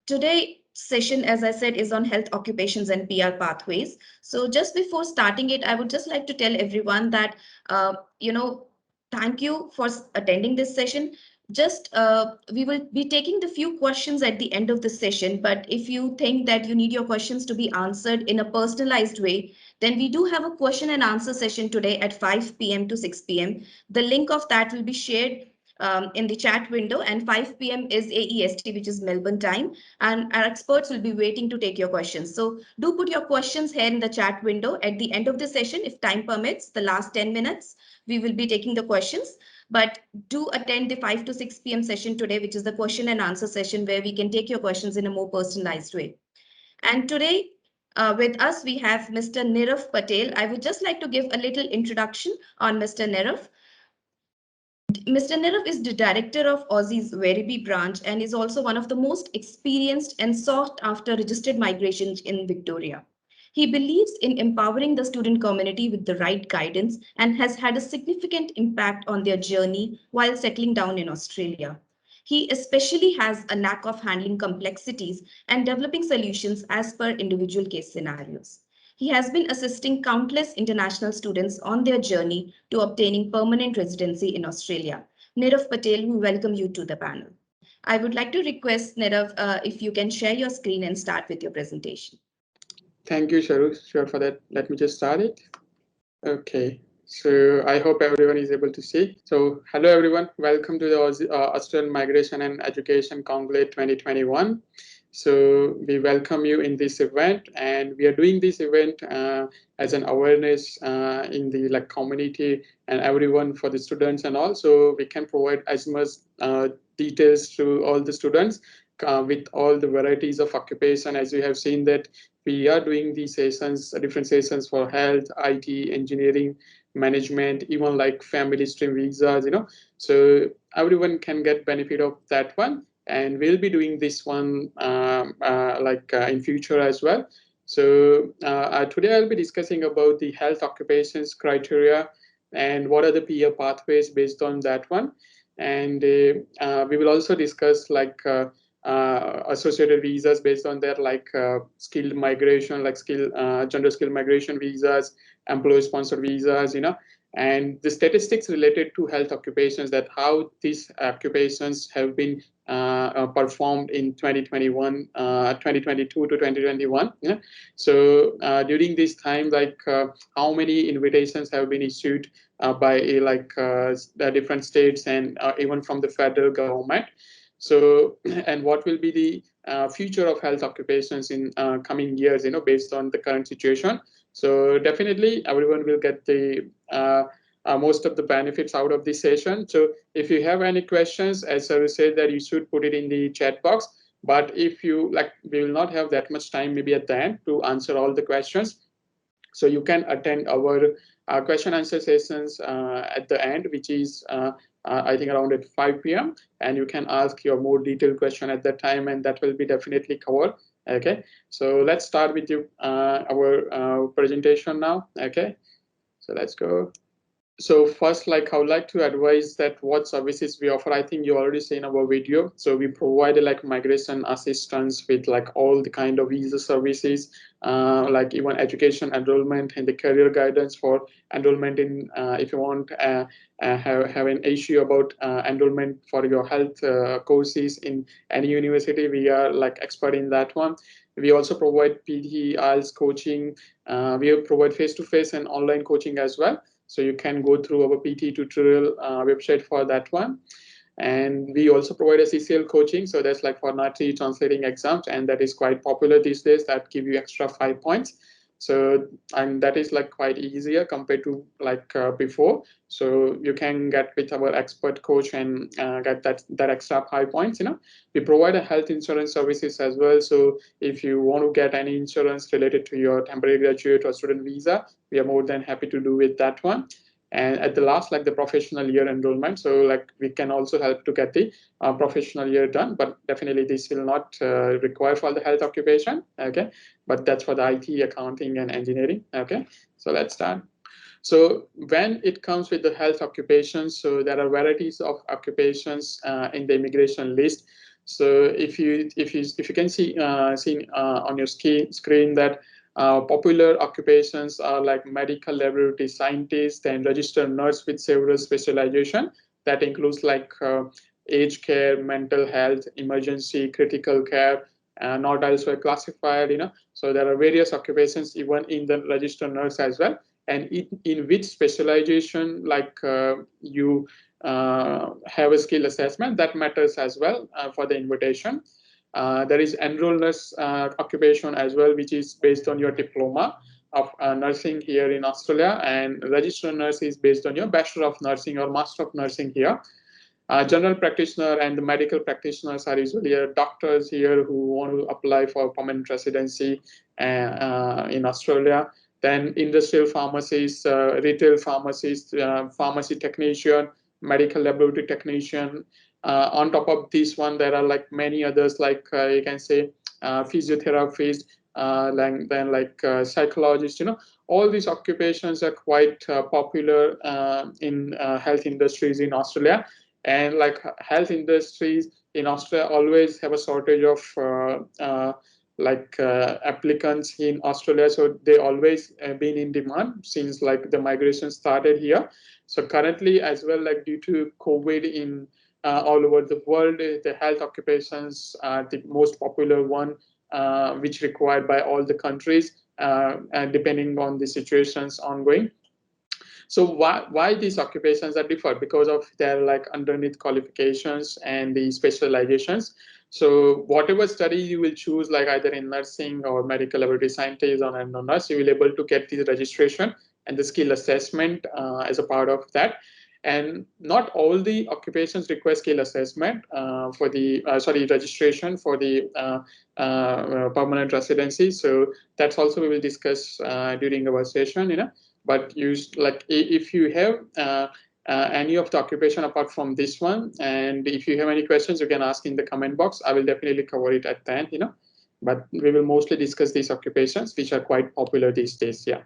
Today session, as I said, is on health occupations and PR pathways. So just before starting it, I would just like to tell everyone that, thank you for attending this session. Just we will be taking the few questions at the end of the session, but if you think that you need your questions to be answered in a personalized way, then we do have a question and answer session today at 5 p.m. to 6 p.m. The link of that will be shared in the chat window, and 5 p.m. is AEST, which is Melbourne time, and our experts will be waiting to take your questions. So do put your questions here in the chat window. At the end of the session, if time permits, the last 10 minutes, we will be taking the questions. But do attend the 5 to 6 p.m. session today, which is the question and answer session where we can take your questions in a more personalized way. And today, with us, we have Mr. Nirav Patel. I would just like to give a little introduction on Mr. Nirav. Mr. Nirav is the director of Aussizz Conclave branch and is also one of the most experienced and sought after registered migrations in Victoria. He believes in empowering the student community with the right guidance and has had a significant impact on their journey while settling down in Australia. He especially has a knack of handling complexities and developing solutions as per individual case scenarios. He has been assisting countless international students on their journey to obtaining permanent residency in Australia. Nirav Patel, we welcome you to the panel. I would like to request Nirav if you can share your screen and start with your presentation. Thank you, Sharu. Sure for that. Let me just start it. Okay. So I hope everyone is able to see. So hello, everyone. Welcome to the Australian Migration and Education Conclave 2021. So we welcome you in this event, and we are doing this event as an awareness in the community and everyone for the students, and also we can provide as much details to all the students with all the varieties of occupation. As you have seen that we are doing these sessions, different sessions for health, IT, engineering, management, even like family stream visas, so everyone can get benefit of that one. And we'll be doing this one in future as well. So today I'll be discussing about the health occupations criteria and what are the peer pathways based on that one. And we will also discuss associated visas based on their skilled migration, gender skilled migration visas, employee sponsored visas, and the statistics related to health occupations, that how these occupations have been performed in 2021, 2022 to 2021. So during this time, how many invitations have been issued by the different states and even from the federal government. So, and what will be the future of health occupations in coming years, based on the current situation. So definitely everyone will get the most of the benefits out of this session. So if you have any questions, as I said, that you should put it in the chat box. But if you we will not have that much time maybe at the end to answer all the questions. So you can attend our question answer sessions at the end, which is I think around at 5 p.m. and you can ask your more detailed question at that time, and that will be definitely covered. Okay, so let's start with our presentation now. Okay, so let's go. So first, I would like to advise that what services we offer. I think you already seen our video. So we provide migration assistance with all the kind of visa services, even education enrollment and the career guidance for enrollment in if you want have an issue about enrollment for your health courses in any university. We are expert in that one. We also provide PT, IELTS coaching. We provide face-to-face and online coaching as well. So you can go through our PT tutorial website for that one. And we also provide a CCL coaching. So that's for NATI translating exams. And that is quite popular these days. That give you extra 5 points. So, and that is quite easier compared to before. So you can get with our expert coach and get that extra 5 points. We provide a health insurance services as well. So if you want to get any insurance related to your temporary graduate or student visa, we are more than happy to do with that one. And at the last, the professional year enrollment. So we can also help to get the professional year done, but definitely this will not require for the health occupation. Okay, but that's for the IT, accounting, and engineering. Okay, so let's start. So when it comes with the health occupations, so there are varieties of occupations in the immigration list. So if you can see on your screen that popular occupations are like medical laboratory scientist and registered nurse with several specialization. That includes like aged care, mental health, emergency, critical care, not elsewhere classified. So there are various occupations even in the registered nurse as well. And in which specialization like you have a skill assessment, that matters as well for the invitation. There is enrolled nurse occupation as well, which is based on your diploma of nursing here in Australia, and registered nurse is based on your Bachelor of Nursing or Master of Nursing here. General practitioner and the medical practitioners are usually doctors here who want to apply for permanent residency in Australia. Then industrial pharmacists, retail pharmacists, pharmacy technician, medical laboratory technician. On top of this one, there are like many others, like you can say physiotherapist, psychologist. All these occupations are quite popular in health industries in Australia. And like health industries in Australia always have a shortage of applicants in Australia. So they always been in demand since like the migration started here. So currently as well, like due to COVID in all over the world, the health occupations are the most popular one, which required by all the countries, and depending on the situations ongoing. So why these occupations are different? Because of their like underneath qualifications and the specializations. So whatever study you will choose, like either in nursing or medical laboratory scientist or nurse, you will be able to get the registration and the skill assessment as a part of that. And not all the occupations require skill assessment for the registration for the permanent residency. So that's also we will discuss during our session. But if you have any of the occupation apart from this one, and if you have any questions, you can ask in the comment box. I will definitely cover it at the end. But we will mostly discuss these occupations, which are quite popular these days. Yeah.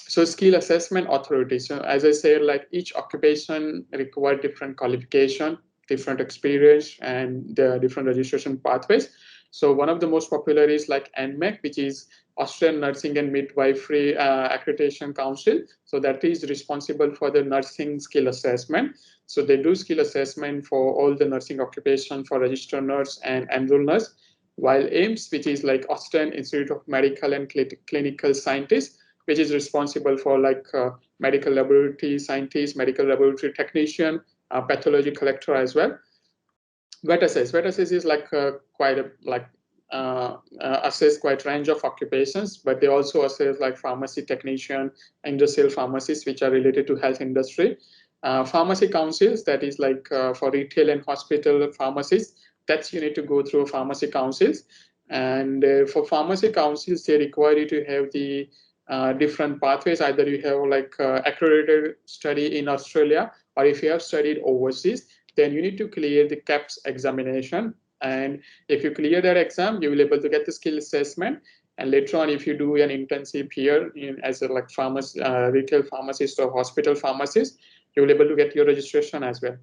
So skill assessment authority. So as I said, like each occupation require different qualification, different experience, and different registration pathways. So one of the most popular is like NMAC, which is Australian Nursing and Midwifery Accreditation Council. So that is responsible for the nursing skill assessment. So they do skill assessment for all the nursing occupation for registered nurse and enrolled nurse. While AIMS, which is like Australian Institute of Medical and Clinical Scientists, which is responsible for like medical laboratory scientist, medical laboratory technician, pathology collector as well. VET-assess is like assess quite range of occupations, but they also assess like pharmacy technician, industrial pharmacists, which are related to health industry. Pharmacy councils, that is like for retail and hospital pharmacists, that's you need to go through pharmacy councils. And for pharmacy councils, they require you to have the different pathways. Either you have like accredited study in Australia, or if you have studied overseas, then you need to clear the CAPS examination. And if you clear that exam, you will be able to get the skill assessment. And later on, if you do an internship here as a like retail pharmacist or hospital pharmacist, you will be able to get your registration as well.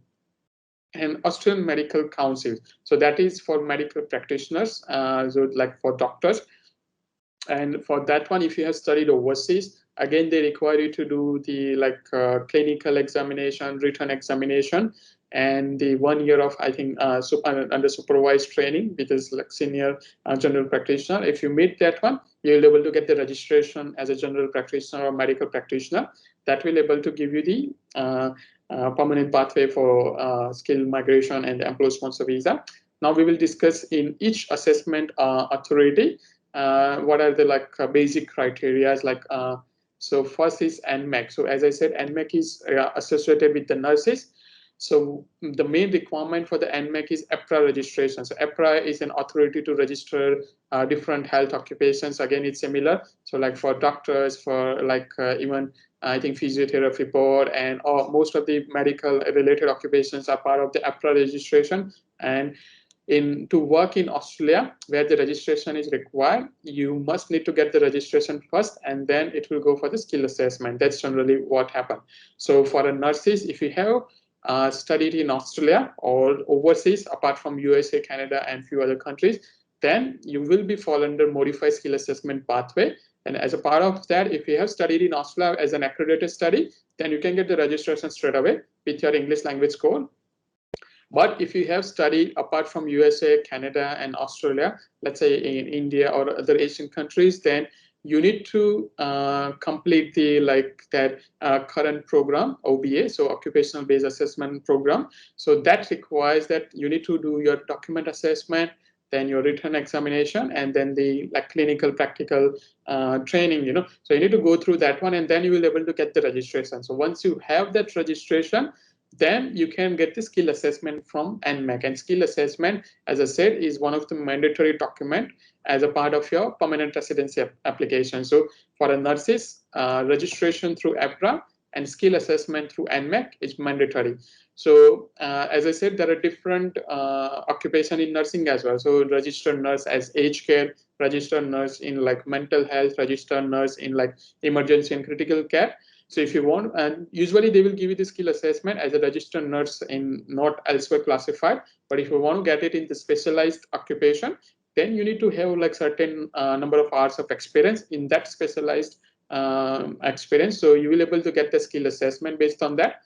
And Australian Medical Council, so that is for medical practitioners, so like for doctors. And for that one, if you have studied overseas, again, they require you to do the clinical examination, written examination, and the 1 year of, I think, under supervised training, which is like senior general practitioner. If you meet that one, you'll be able to get the registration as a general practitioner or medical practitioner. That will be able to give you the permanent pathway for skill migration and employer sponsor visa. Now we will discuss in each assessment authority what are the basic criteria. So first is NMAC. So as I said, NMAC is associated with the nurses. So the main requirement for the NMAC is APRA registration. So APRA is an authority to register different health occupations. Again, it's similar. So like for doctors, for even I think physiotherapy board, and most of the medical related occupations are part of the APRA registration. And to work in Australia, where the registration is required, you must need to get the registration first, and then it will go for the skill assessment. That's generally what happens. So for a nurses, if you have studied in Australia or overseas, apart from USA, Canada, and few other countries, then you will be fall under modified skill assessment pathway. And as a part of that, if you have studied in Australia as an accredited study, then you can get the registration straight away with your English language score. But if you have studied apart from USA, Canada, and Australia, let's say in India or other Asian countries, then you need to complete the current program, OBA, so occupational based assessment program. So that requires that you need to do your document assessment, then your written examination, and then the clinical practical training. So you need to go through that one, and then you will be able to get the registration. So once you have that registration, then you can get the skill assessment from NMAC. And skill assessment, as I said, is one of the mandatory document as a part of your permanent residency application. So for a nurses, registration through APRA and skill assessment through NMAC is mandatory. So as I said, there are different occupation in nursing as well. So registered nurse as aged care, registered nurse in mental health, registered nurse in emergency and critical care. So if you want, and usually they will give you the skill assessment as a registered nurse in not elsewhere classified. But if you want to get it in the specialized occupation, then you need to have certain number of hours of experience in that specialized experience. So you will be able to get the skill assessment based on that.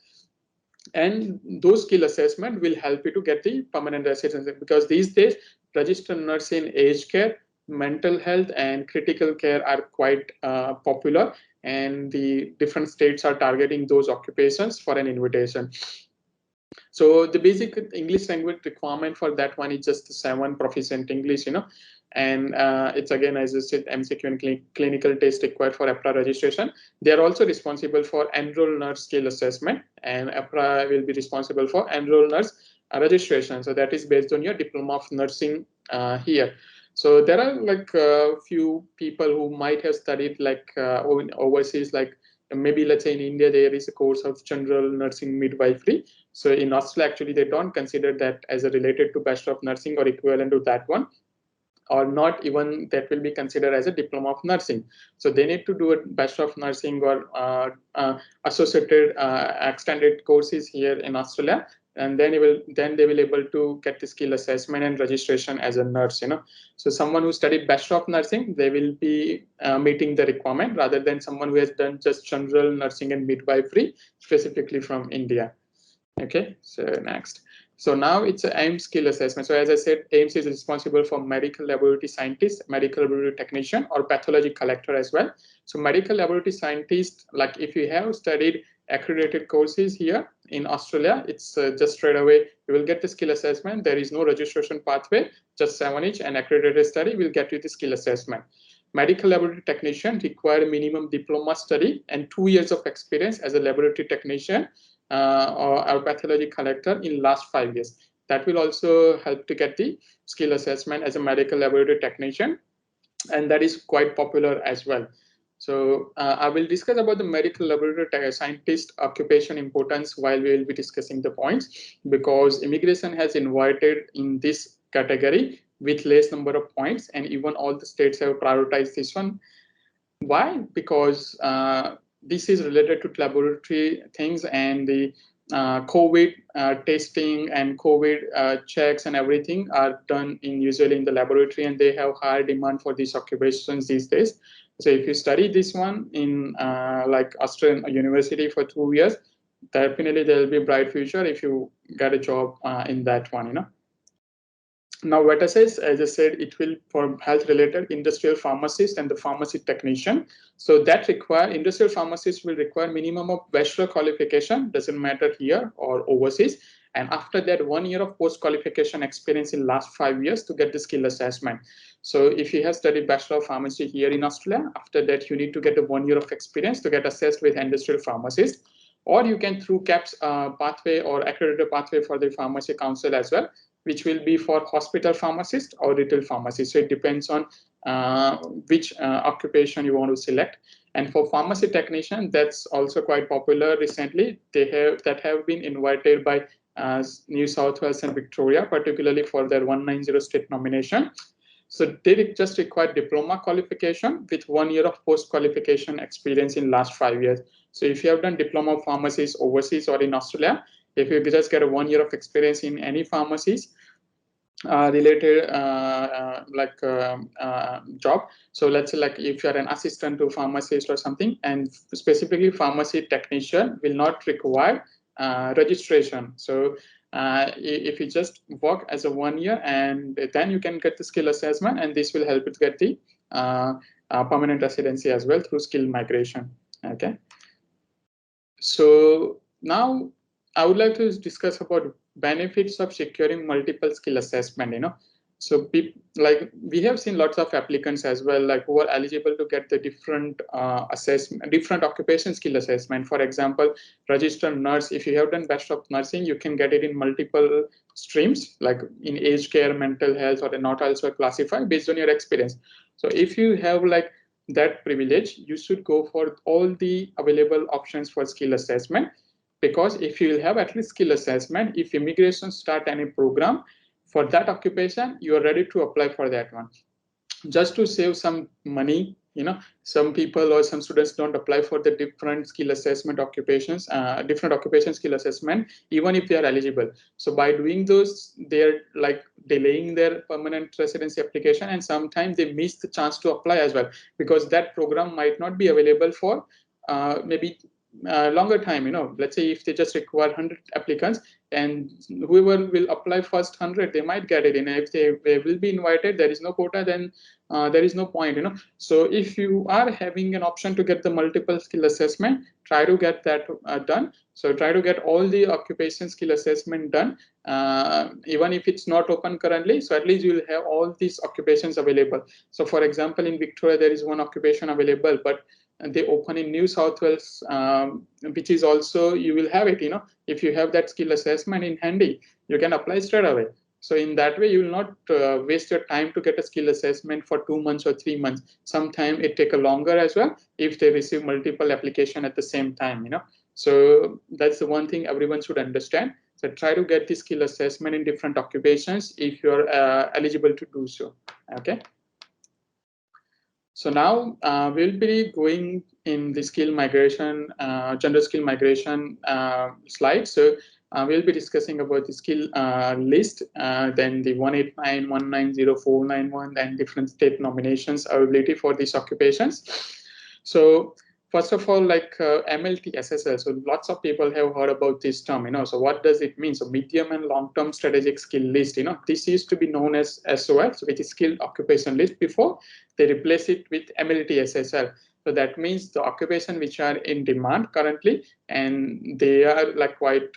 And those skill assessment will help you to get the permanent residency, because these days registered nurse in aged care, mental health, and critical care are quite popular, and the different states are targeting those occupations for an invitation. So the basic English language requirement for that one is just 7 proficient English, and it's again, as I said, MCQ and clinical test required for APRA registration. They are also responsible for enroll nurse skill assessment, and APRA will be responsible for enroll nurse registration. So that is based on your diploma of nursing here. So there are a few people who might have studied overseas, maybe let's say in India there is a course of general nursing midwifery. So in Australia, actually they don't consider that as a related to Bachelor of Nursing or equivalent to that one, or not even that will be considered as a diploma of nursing. So they need to do a Bachelor of Nursing or associated extended courses here in Australia, and then they will able to get the skill assessment and registration as a nurse. So someone who studied Bachelor of Nursing, they will be meeting the requirement, rather than someone who has done just general nursing and midwifery specifically from India. Okay, so next. So now it's an AIMS skill assessment. So as I said, AIMS is responsible for medical laboratory scientist, medical laboratory technician, or pathology collector as well. So medical laboratory scientist, if you have studied accredited courses here in Australia, it's just straight away, you will get the skill assessment. There is no registration pathway, just 7 each, and accredited study will get you the skill assessment. Medical laboratory technician require minimum diploma study and 2 years of experience as a laboratory technician or pathology collector in last 5 years. That will also help to get the skill assessment as a medical laboratory technician, and that is quite popular as well. So I will discuss about the medical laboratory scientist occupation importance while we will be discussing the points, because immigration has invited in this category with less number of points, and even all the states have prioritized this one. Why? Because this is related to laboratory things, and the COVID testing and COVID checks and everything are done usually in the laboratory, and they have higher demand for these occupations these days. So if you study this one in Australian university for 2 years, definitely there will be a bright future if you get a job in that one. Now, what I says, as I said, it will for health related industrial pharmacist and the pharmacy technician. So that industrial pharmacist will require minimum of bachelor qualification, doesn't matter here or overseas. And after that, 1 year of post-qualification experience in last 5 years to get the skill assessment. So if you have studied Bachelor of Pharmacy here in Australia, after that, you need to get a 1 year of experience to get assessed with industrial pharmacist. Or you can through CAPS pathway or accredited pathway for the Pharmacy Council as well, which will be for hospital pharmacist or retail pharmacist. So it depends on which occupation you want to select. And for pharmacy technician, that's also quite popular recently. That have been invited by New South Wales and Victoria, particularly for their 190 state nomination. So they just require diploma qualification with 1 year of post-qualification experience in last 5 years. So if you have done diploma of pharmacist overseas or in Australia, if you just get a 1 year of experience in any pharmacies related job. So let's say like if you're an assistant to pharmacist or something, and specifically pharmacy technician will not require registration. So if you just work as a 1 year, and then you can get the skill assessment, and this will help you to get the permanent residency as well through skill migration. Okay. So now I would like to discuss about benefits of securing multiple skill assessment. So like we have seen lots of applicants as well, like who are eligible to get the different assessment, different occupation skill assessment. For example, registered nurse, if you have done Bachelor of Nursing, you can get it in multiple streams, like in aged care, mental health, or not also classified based on your experience. So if you have like that privilege, you should go for all the available options for skill assessment, because if you will have at least skill assessment, if immigration start any program for that occupation, you are ready to apply for that one. Just to save some money, some people or some students don't apply for the different skill assessment occupations, different occupation skill assessment, even if they are eligible. So by doing those, they're like delaying their permanent residency application, and sometimes they miss the chance to apply as well, because that program might not be available for maybe longer time. Let's say if they just require 100 applicants, and whoever will apply first 100, they might get it. And if they will be invited, there is no quota, then there is no point. So if you are having an option to get the multiple skill assessment, try to get that done. So try to get all the occupation skill assessment done, even if it's not open currently. So at least you will have all these occupations available. So for example, in Victoria, there is one occupation available, but they open in New South Wales, which is also, you will have it. If you have that skill assessment in handy, you can apply straight away. So in that way, you will not waste your time to get a skill assessment for 2 months or 3 months. Sometimes it take a longer as well if they receive multiple application at the same time. So that's the one thing everyone should understand. So try to get the skill assessment in different occupations if you're eligible to do so. Okay. So now we'll be going in the skill migration, gender skill migration slide. So we'll be discussing about the skill list, then the 189, 190, 491, and different state nominations availability for these occupations. So first of all, like MLT SSL. So lots of people have heard about this term. So what does it mean? So medium and long-term strategic skill list. This used to be known as SOL, which is skilled occupation list. Before they replace it with MLT SSL. So that means the occupation which are in demand currently, and they are like quite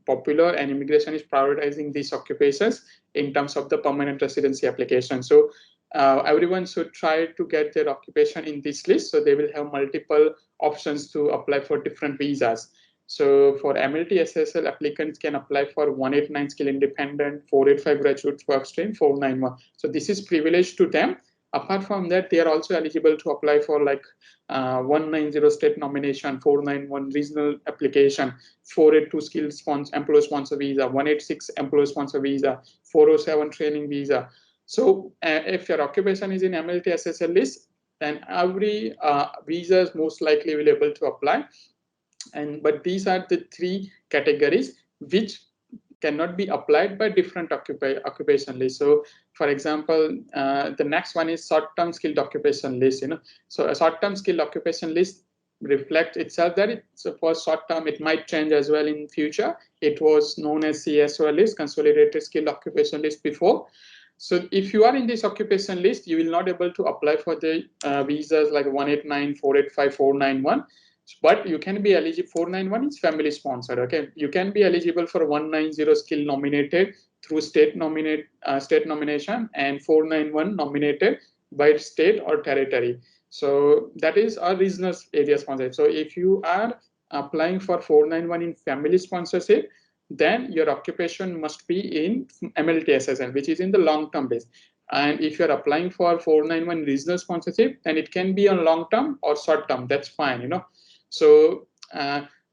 popular, and immigration is prioritizing these occupations in terms of the permanent residency application. So everyone should try to get their occupation in this list, so they will have multiple options to apply for different visas. So for MLT SSL, applicants can apply for 189 skill independent, 485 graduate work stream, 491. So this is privileged to them. Apart from that, they are also eligible to apply for like 190 state nomination, 491 regional application, 482 skill employer sponsor visa, 186 employer sponsor visa, 407 training visa. So if your occupation is in MLT SSL list, then every visa is most likely will able to apply. But these are the 3 categories which cannot be applied by different occupation list. So for example, the next one is short-term skilled occupation list. So a short-term skilled occupation list reflects itself that it's for short-term. It might change as well in future. It was known as CSO list, consolidated skilled occupation list before. So if you are in this occupation list, you will not able to apply for the visas like 189, 485, 491. But you can be eligible. 491 is family sponsored. Okay, you can be eligible for 190 skill nominated through state nomination, and 491 nominated by state or territory. So that is a regional area sponsorship. So if you are applying for 491 in family sponsorship, then your occupation must be in MLT SSL, which is in the long-term base. And if you're applying for 491 regional sponsorship, then it can be on long-term or short-term. That's fine. So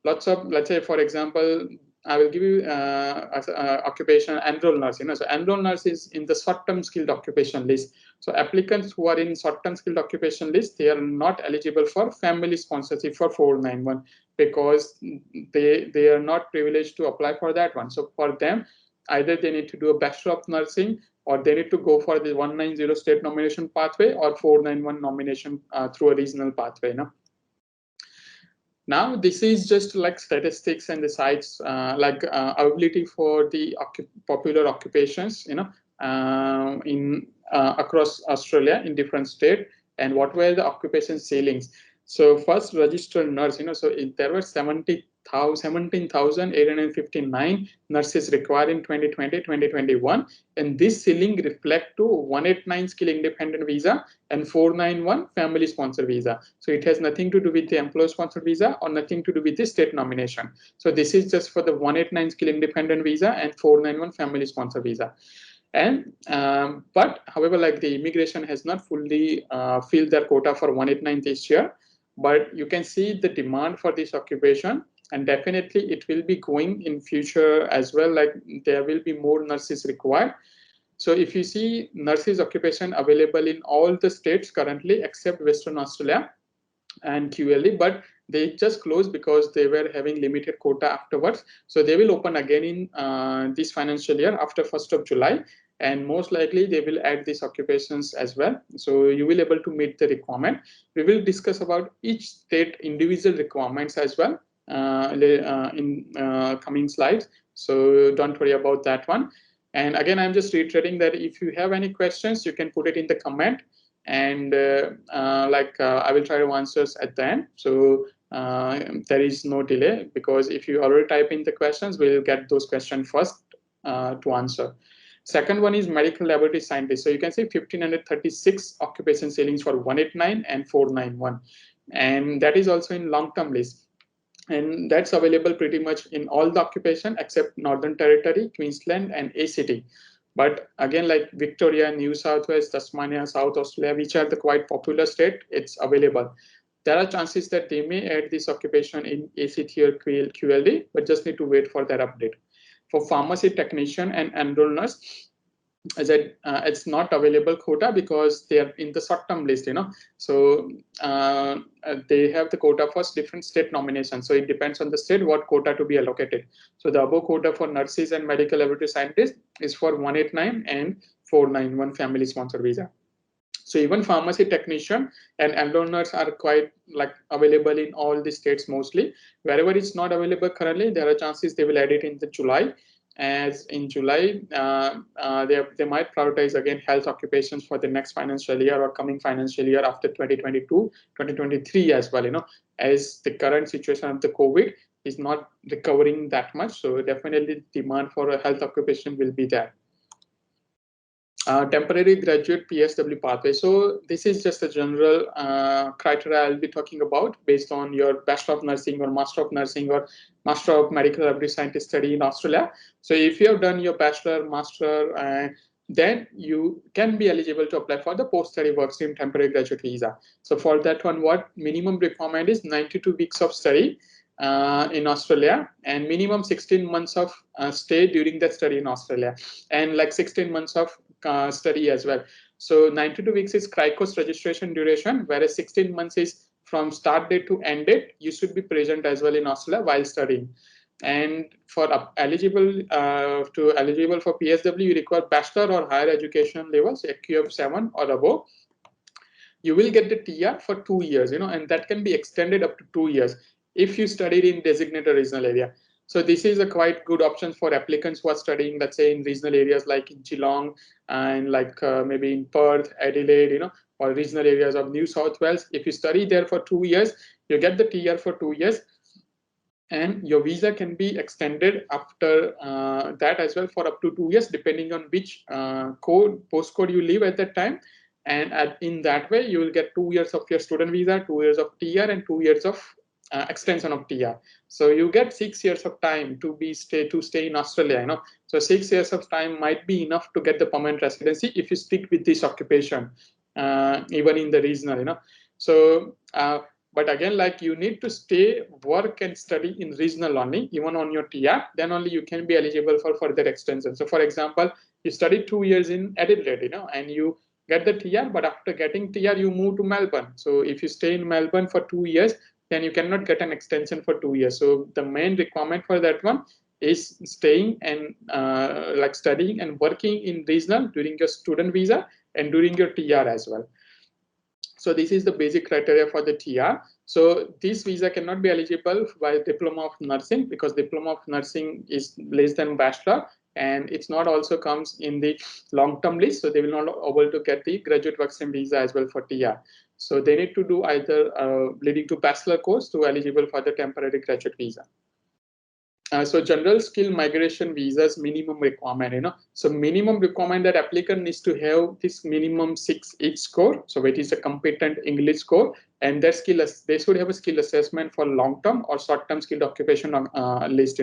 lots of, let's say, for example, I will give you occupation enrolled nurse. So enrolled nurse is in the short-term skilled occupation list. So applicants who are in short-term skilled occupation list, they are not eligible for family sponsorship for 491 because they are not privileged to apply for that one. So for them, either they need to do a Bachelor of Nursing, or they need to go for the 190 state nomination pathway or 491 nomination through a regional pathway. Now, this is just like statistics and the sites availability for the popular occupations, in across Australia in different states, and what were the occupation ceilings. So first, registered nurse, so there were 17,859 nurses required in 2020-2021, and this ceiling reflect to 189 skill independent visa and 491 family sponsor visa. So it has nothing to do with the employer sponsored visa or nothing to do with the state nomination. So this is just for the 189 skill independent visa and 491 family sponsor visa. And but however, like the immigration has not fully filled their quota for 189 this year, but you can see the demand for this occupation, and definitely it will be going in future as well. Like there will be more nurses required. So if you see nurses occupation available in all the states currently except Western Australia and QLE, but they just closed because they were having limited quota afterwards. So they will open again in this financial year after 1st of July. And most likely they will add these occupations as well. So you will able to meet the requirement. We will discuss about each state individual requirements as well in coming slides. So don't worry about that one. And again, I'm just reiterating that if you have any questions, you can put it in the comment, and I will try to answer at the end. So there is no delay, because if you already type in the questions, we'll get those questions first to answer. Second one is medical laboratory scientist. So you can see 1,536 occupation ceilings for 189 and 491. And that is also in long-term list. And that's available pretty much in all the occupation except Northern Territory, Queensland, and ACT. But again, like Victoria, New South Wales, Tasmania, South Australia, which are the quite popular state, it's available. There are chances that they may add this occupation in ACT or QLD, but just need to wait for that update. For pharmacy technician and enrolled nurse, as it's not available quota because they are in the short-term list, So they have the quota for different state nominations. So it depends on the state what quota to be allocated. So the above quota for nurses and medical laboratory scientists is for 189 and 491 family sponsor visa. So even pharmacy technician and enrolled nurse are quite like available in all the states mostly. Wherever it's not available currently, there are chances they will add it in the July. As in July, they might prioritize again health occupations for the next financial year or coming financial year after 2022, 2023 as well, as the current situation of the COVID is not recovering that much. So definitely demand for a health occupation will be there. Temporary graduate PSW pathway. So this is just a general criteria I'll be talking about based on your Bachelor of Nursing or Master of Nursing or Master of Medical Laboratory Scientist study in Australia. So if you have done your Bachelor, Master, then you can be eligible to apply for the post-study work stream temporary graduate visa. So for that one, what minimum requirement is 92 weeks of study in Australia, and minimum 16 months of stay during that study in Australia, and like 16 months of study as well. So 92 weeks is CRICOS registration duration, whereas 16 months is from start date to end date. You should be present as well in Australia while studying. And for eligible for PSW, you require bachelor or higher education levels, AQ of 7 or above. You will get the TR for 2 years, and that can be extended up to 2 years if you studied in designated regional area. So this is a quite good option for applicants who are studying, let's say, in regional areas like in Geelong and like maybe in Perth, Adelaide, or regional areas of New South Wales. If you study there for 2 years, you get the TR for 2 years. And your visa can be extended after that as well for up to 2 years, depending on which postcode you live at that time. And in that way, you will get 2 years of your student visa, 2 years of TR, and 2 years of extension of TR. So you get 6 years of time to stay in Australia. So 6 years of time might be enough to get the permanent residency if you stick with this occupation, even in the regional. So But again, like you need to stay, work and study in regional only, even on your TR, then only you can be eligible for further extension. So for example, you study 2 years in Adelaide, and you get the TR, but after getting TR, you move to Melbourne. So if you stay in Melbourne for 2 years, then you cannot get an extension for 2 years. So the main requirement for that one is staying and like studying and working in regional during your student visa and during your TR as well. So this is the basic criteria for the TR. So this visa cannot be eligible by diploma of nursing, because diploma of nursing is less than bachelor, and it's not also comes in the long-term list. So they will not able to get the graduate work student visa as well for TR. So they need to do either leading to bachelor course to eligible for the temporary graduate visa. So general skill migration visas minimum requirement, So minimum requirement that applicant needs to have this minimum 6 each score. So it is a competent English score, and their skill, they should have a skill assessment for long-term or short-term skilled occupation list,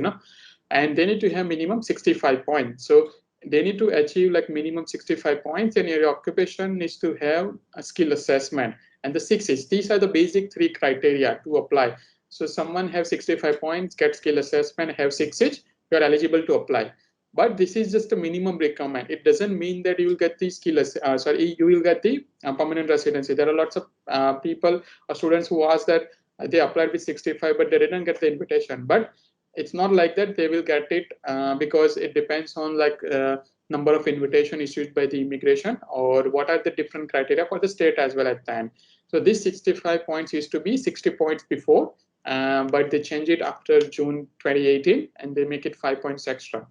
and they need to have minimum 65 points. So they need to achieve like minimum 65 points, and your occupation needs to have a skill assessment. And the 6 is, these are the basic 3 criteria to apply. So someone have 65 points, get skill assessment, have 6 each, you are eligible to apply. But this is just a minimum requirement. It doesn't mean that you will get the skill, you will get the permanent residency. There are lots of people or students who ask that they applied with 65, but they didn't get the invitation. But it's not like that. They will get it because it depends on like number of invitation issued by the immigration, or what are the different criteria for the state as well at the end. So this 65 points used to be 60 points before. But they change it after June 2018, and they make it 5 points extra.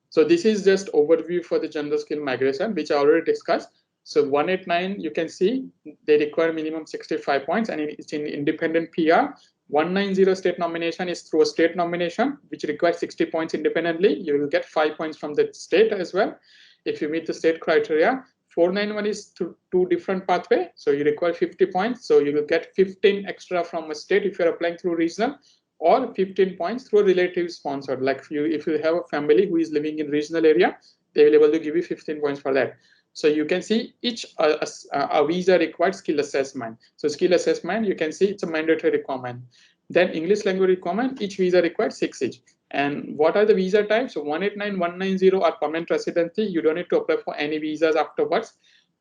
So this is just overview for the general skill migration, which I already discussed. So 189, you can see they require minimum 65 points, and it's in independent PR. 190 state nomination is through a state nomination, which requires 60 points independently. You will get 5 points from the state as well, if you meet the state criteria. 491 is through 2 different pathway, so you require 50 points. So you will get 15 extra from a state if you're applying through regional, or 15 points through a relative sponsored. Like if you have a family who is living in regional area, they will be able to give you 15 points for that. So you can see each a visa required skill assessment. So skill assessment, you can see it's a mandatory requirement. Then English language requirement, each visa required 6 each. And what are the visa types? So 189, 190 are permanent residency. You don't need to apply for any visas afterwards.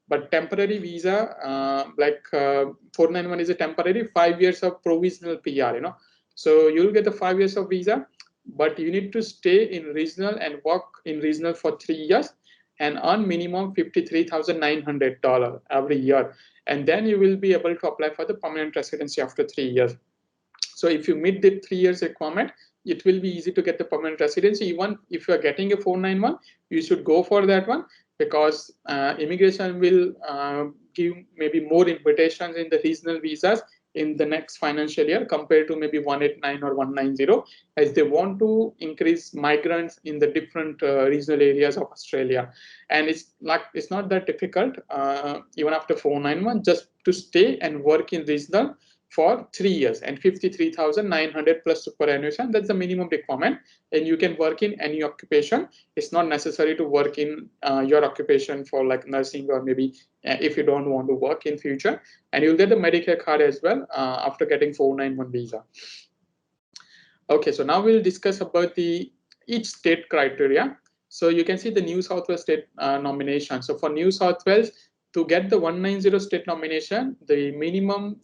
But temporary visa, 491 is a temporary, 5 years of provisional PR, So you'll get the 5 years of visa, but you need to stay in regional and work in regional for 3 years and earn minimum $53,900 every year. And then you will be able to apply for the permanent residency after 3 years. So if you meet the 3 years requirement, it will be easy to get the permanent residency. Even if you are getting a 491, you should go for that one, because immigration will give maybe more invitations in the regional visas in the next financial year compared to maybe 189 or 190, as they want to increase migrants in the different regional areas of Australia. And it's not that difficult, even after 491, just to stay and work in regional for 3 years, and 53,900 plus superannuation. That's the minimum requirement, and you can work in any occupation. It's not necessary to work in your occupation for like nursing, or maybe if you don't want to work in future. And you'll get the Medicare card as well after getting 491 visa. Okay, so now we'll discuss about each state criteria. So you can see the New South Wales state nomination. So for New South Wales, to get the 190 state nomination, the minimum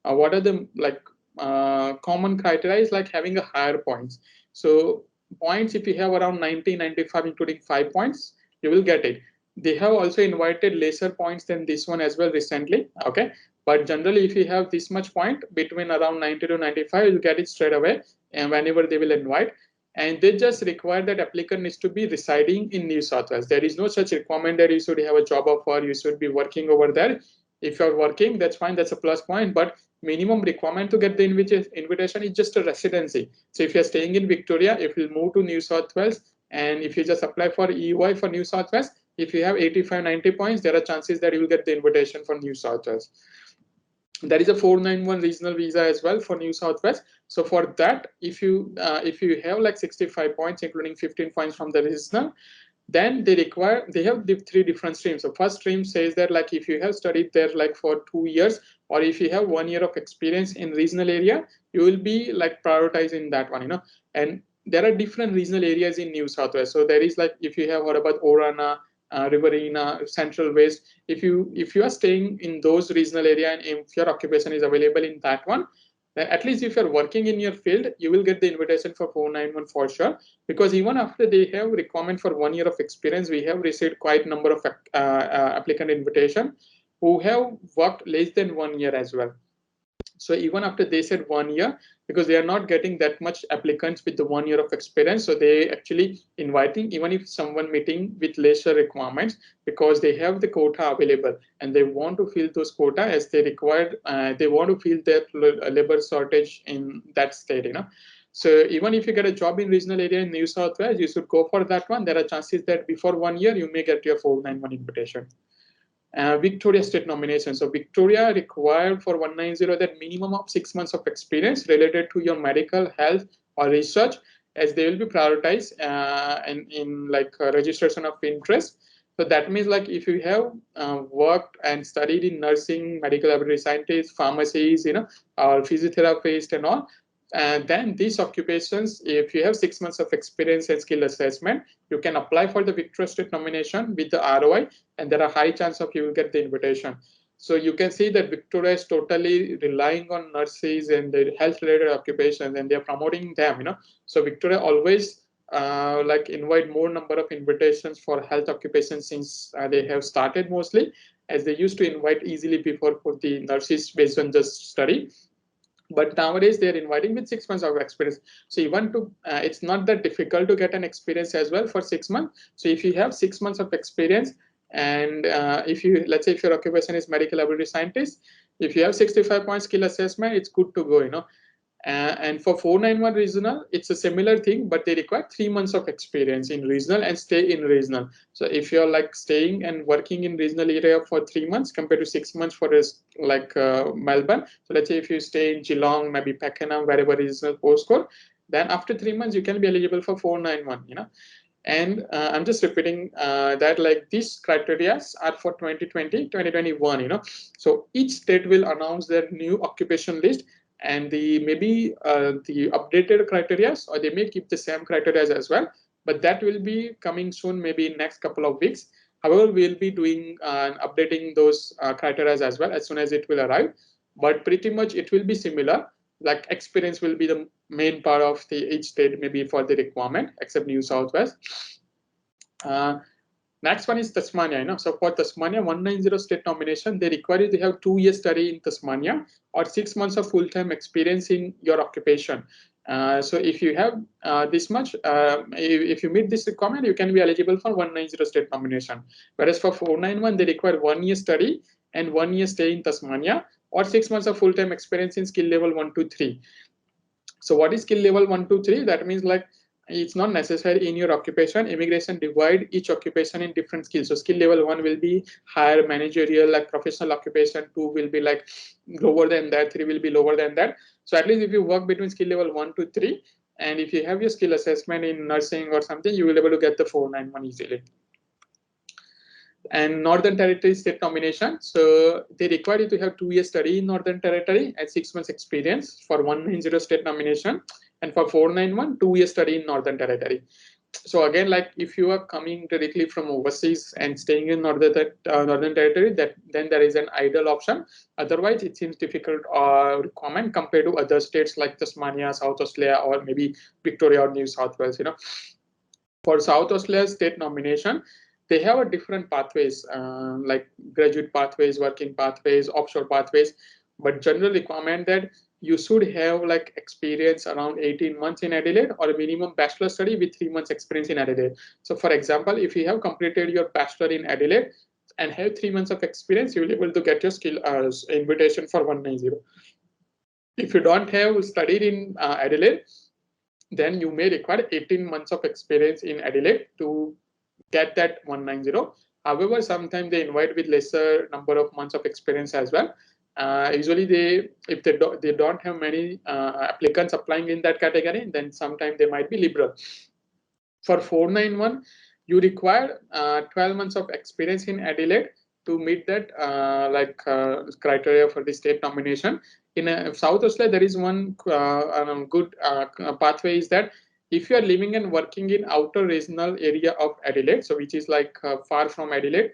what are the common criteria is like having a higher points. So points, if you have around 90, 95, including 5 points, you will get it. They have also invited lesser points than this one as well recently. Okay, but generally, if you have this much point between around 90 to 95, you'll get it straight away, and whenever they will invite. And they just require that applicant needs to be residing in New South Wales. There is no such requirement that you should have a job offer, you should be working over there. If you're working, that's fine, that's a plus point. But minimum requirement to get the invitation is just a residency. So if you're staying in Victoria, if you move to New South Wales, and if you just apply for EY for New South Wales, if you have 85, 90 points, there are chances that you will get the invitation for New South Wales. There is a 491 regional visa as well for New South Wales. So for that, if you have like 65 points, including 15 points from the regional, then they have the 3 different streams. So first stream says that like if you have studied there like for 2 years or if you have 1 year of experience in regional area, you will be like prioritizing that one, and there are different regional areas in New South Wales. So there is like, if you have heard about Orana, Riverina, Central West, if you are staying in those regional area and if your occupation is available in that one, then at least if you're working in your field, you will get the invitation for 491 for sure. Because even after they have requirement for 1 year of experience, we have received quite number of applicant invitation who have worked less than 1 year as well. So even after they said 1 year, because they are not getting that much applicants with the 1 year of experience, so they actually inviting even if someone meeting with lesser requirements, because they have the quota available and they want to fill those quota as they required. They want to fill their labor shortage in that state, So even if you get a job in regional area in New South Wales, you should go for that one. There are chances that before 1 year you may get your 491 invitation. Victoria state nomination. So Victoria required for 190 that minimum of 6 months of experience related to your medical, health, or research, as they will be prioritized in registration of interest. So that means like if you have worked and studied in nursing, medical laboratory scientist, pharmacies, or physiotherapist and all, and then these occupations, if you have 6 months of experience and skill assessment, you can apply for the Victoria State nomination with the ROI, and there are high chance of you will get the invitation. So you can see that Victoria is totally relying on nurses and the health-related occupations, and they are promoting them. So Victoria always invite more number of invitations for health occupations since they have started mostly, as they used to invite easily before for the nurses based on just study. But nowadays they're inviting with 6 months of experience. So even to it's not that difficult to get an experience as well for 6 months. So if you have 6 months of experience, and if you, let's say if your occupation is medical laboratory scientist, if you have 65 point skill assessment, it's good to go. And for 491 regional, it's a similar thing, but they require 3 months of experience in regional and stay in regional. So if you're like staying and working in regional area for 3 months compared to 6 months for Melbourne. So let's say if you stay in Geelong, maybe Pakenham, wherever regional postcode, then after 3 months you can be eligible for 491. And I'm just repeating that like these criteria are for 2020, 2021. So each state will announce their new occupation list, and the updated criteria, or they may keep the same criteria as well, but that will be coming soon, maybe in next couple of weeks. However, we'll be doing updating those criteria as well as soon as it will arrive, but pretty much it will be similar. Like experience will be the main part of the each state, maybe for the requirement, except New South Wales. Next one is Tasmania. So for Tasmania 190 state nomination, they require you to have 2 years study in Tasmania or 6 months of full-time experience in your occupation. So if you have this much, if you meet this requirement, you can be eligible for 190 state nomination. Whereas for 491, they require 1 year study and 1 year stay in Tasmania or 6 months of full-time experience in skill level 1 to 3. So what is skill level 1 to 3? That means like it's not necessary in your occupation. Immigration divide each occupation in different skills. So skill level 1 will be higher managerial, like professional occupation. 2 will be like lower than that. 3 will be lower than that. So at least if you work between skill level 1 to 3, and if you have your skill assessment in nursing or something, you will be able to get the 491 easily. And Northern Territory state nomination. So they require you to have 2 years study in Northern Territory and 6 months experience for 190 state nomination. And for 491, 2 years study in Northern Territory. So again, like if you are coming directly from overseas and staying in Northern Territory, then there is an ideal option. Otherwise, it seems difficult requirement compared to other states like Tasmania, South Australia, or maybe Victoria or New South Wales. For South Australia state nomination, they have a different pathways, like graduate pathways, working pathways, offshore pathways, but general requirement that you should have like experience around 18 months in Adelaide or a minimum bachelor study with 3 months experience in Adelaide. So for example, if you have completed your bachelor in Adelaide and have 3 months of experience, you will be able to get your skill invitation for 190. If you don't have studied in Adelaide, then you may require 18 months of experience in Adelaide to get that 190. However, sometimes they invite with lesser number of months of experience as well. Usually, if they don't have many applicants applying in that category, then sometimes they might be liberal. For 491, you require 12 months of experience in Adelaide to meet that criteria for the state nomination. In South Australia, there is one good pathway is that if you are living and working in outer regional area of Adelaide, so which is like far from Adelaide,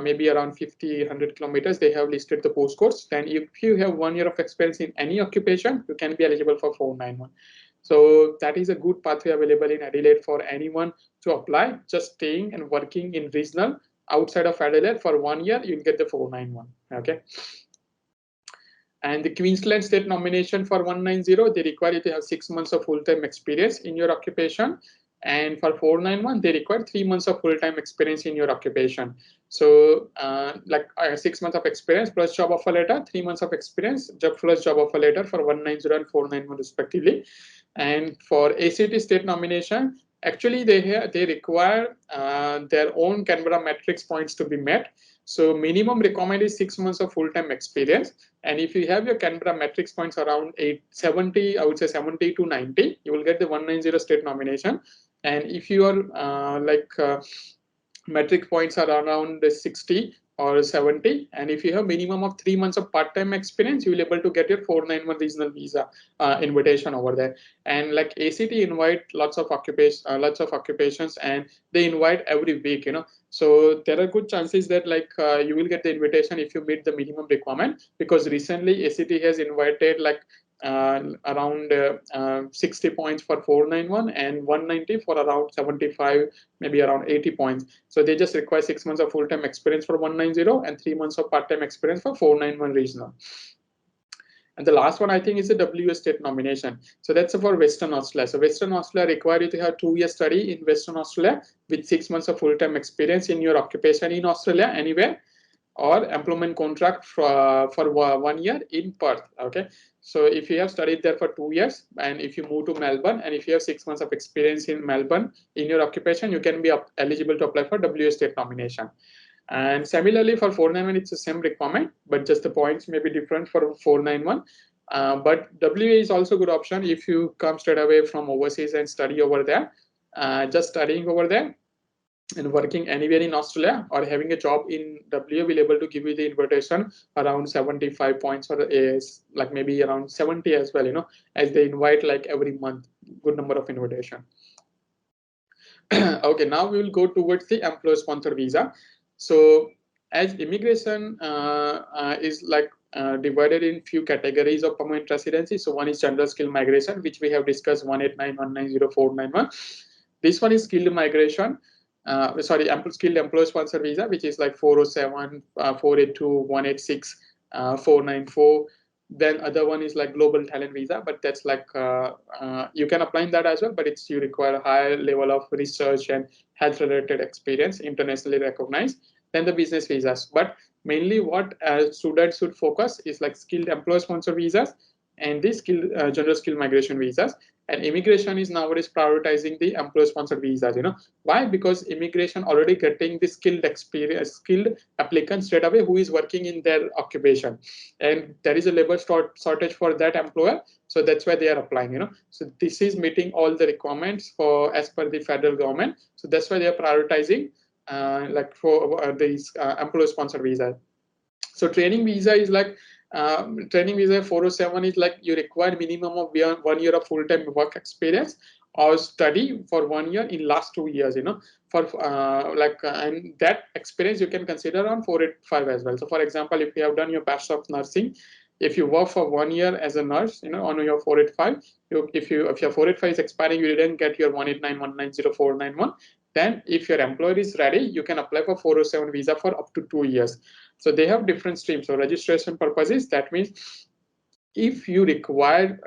maybe around 50-100 kilometers, they have listed the postcodes. Then if you have 1 year of experience in any occupation, you can be eligible for 491. So that is a good pathway available in Adelaide for anyone to apply. Just staying and working in regional outside of Adelaide for 1 year, you'll get the 491. Okay. And the Queensland state nomination for 190, they require you to have 6 months of full-time experience in your occupation. And for 491, they require 3 months of full-time experience in your occupation. So 6 months of experience plus job offer letter, 3 months of experience plus job offer letter for 190 and 491 respectively. And for ACT state nomination, actually they require their own Canberra matrix points to be met. So minimum requirement is 6 months of full-time experience. And if you have your Canberra matrix points around 70, I would say 70 to 90, you will get the 190 state nomination. And if your metric points are around 60 or 70, and if you have minimum of 3 months of part-time experience, you will be able to get your 491 regional visa invitation over there. And like ACT invite lots of occupations, and they invite every week, So there are good chances that you will get the invitation if you meet the minimum requirement, because recently ACT has invited around 60 points for 491 and 190 for around 75, maybe around 80 points. So they just require 6 months of full-time experience for 190 and 3 months of part-time experience for 491 regional. And the last one, I think, is the WA state nomination. So that's for Western Australia. So Western Australia require you to have 2-year study in Western Australia with 6 months of full-time experience in your occupation in Australia anywhere, or employment contract for 1 year in Perth. Okay. So if you have studied there for 2 years, and if you move to Melbourne, and if you have 6 months of experience in Melbourne in your occupation, you can be eligible to apply for WA state nomination. And similarly for 491, it's the same requirement, but just the points may be different for 491. But WA is also a good option if you come straight away from overseas and study over there. Just studying over there and working anywhere in Australia or having a job in WA will able to give you the invitation around 75 points, or maybe around 70 as well, as they invite every month, good number of invitation. Okay, now we will go towards the employer sponsored visa. So as immigration is divided in few categories of permanent residency. So one is general skill migration, which we have discussed 189, 190, 491. This one is skilled migration. Skilled employer sponsored visa, which is 407, 482, 186, 494. Then other one is global talent visa, but that's you can apply in that as well, but you require a higher level of research and health related experience, internationally recognized. Then the business visas, but mainly what students should focus is skilled employer sponsored visas and the general skill migration visas. And immigration is nowadays prioritizing the employer sponsored visas. Why? Because immigration already getting the skilled applicants straight away who is working in their occupation, and there is a labor shortage for that employer, so that's why they are applying. So this is meeting all the requirements as per the federal government, so that's why they are prioritizing for these employer sponsored visa. So training visa is training visa 407 is you require minimum of 1 year of full-time work experience or study for 1 year in last 2 years, for and that experience you can consider on 485 as well. So for example, if you have done your Bachelor of Nursing, if you work for 1 year as a nurse, on your 485, if your 485 is expiring, you didn't get your 189, 190, 491, then if your employer is ready, you can apply for 407 visa for up to 2 years. So they have different streams. So registration purposes, that means if you require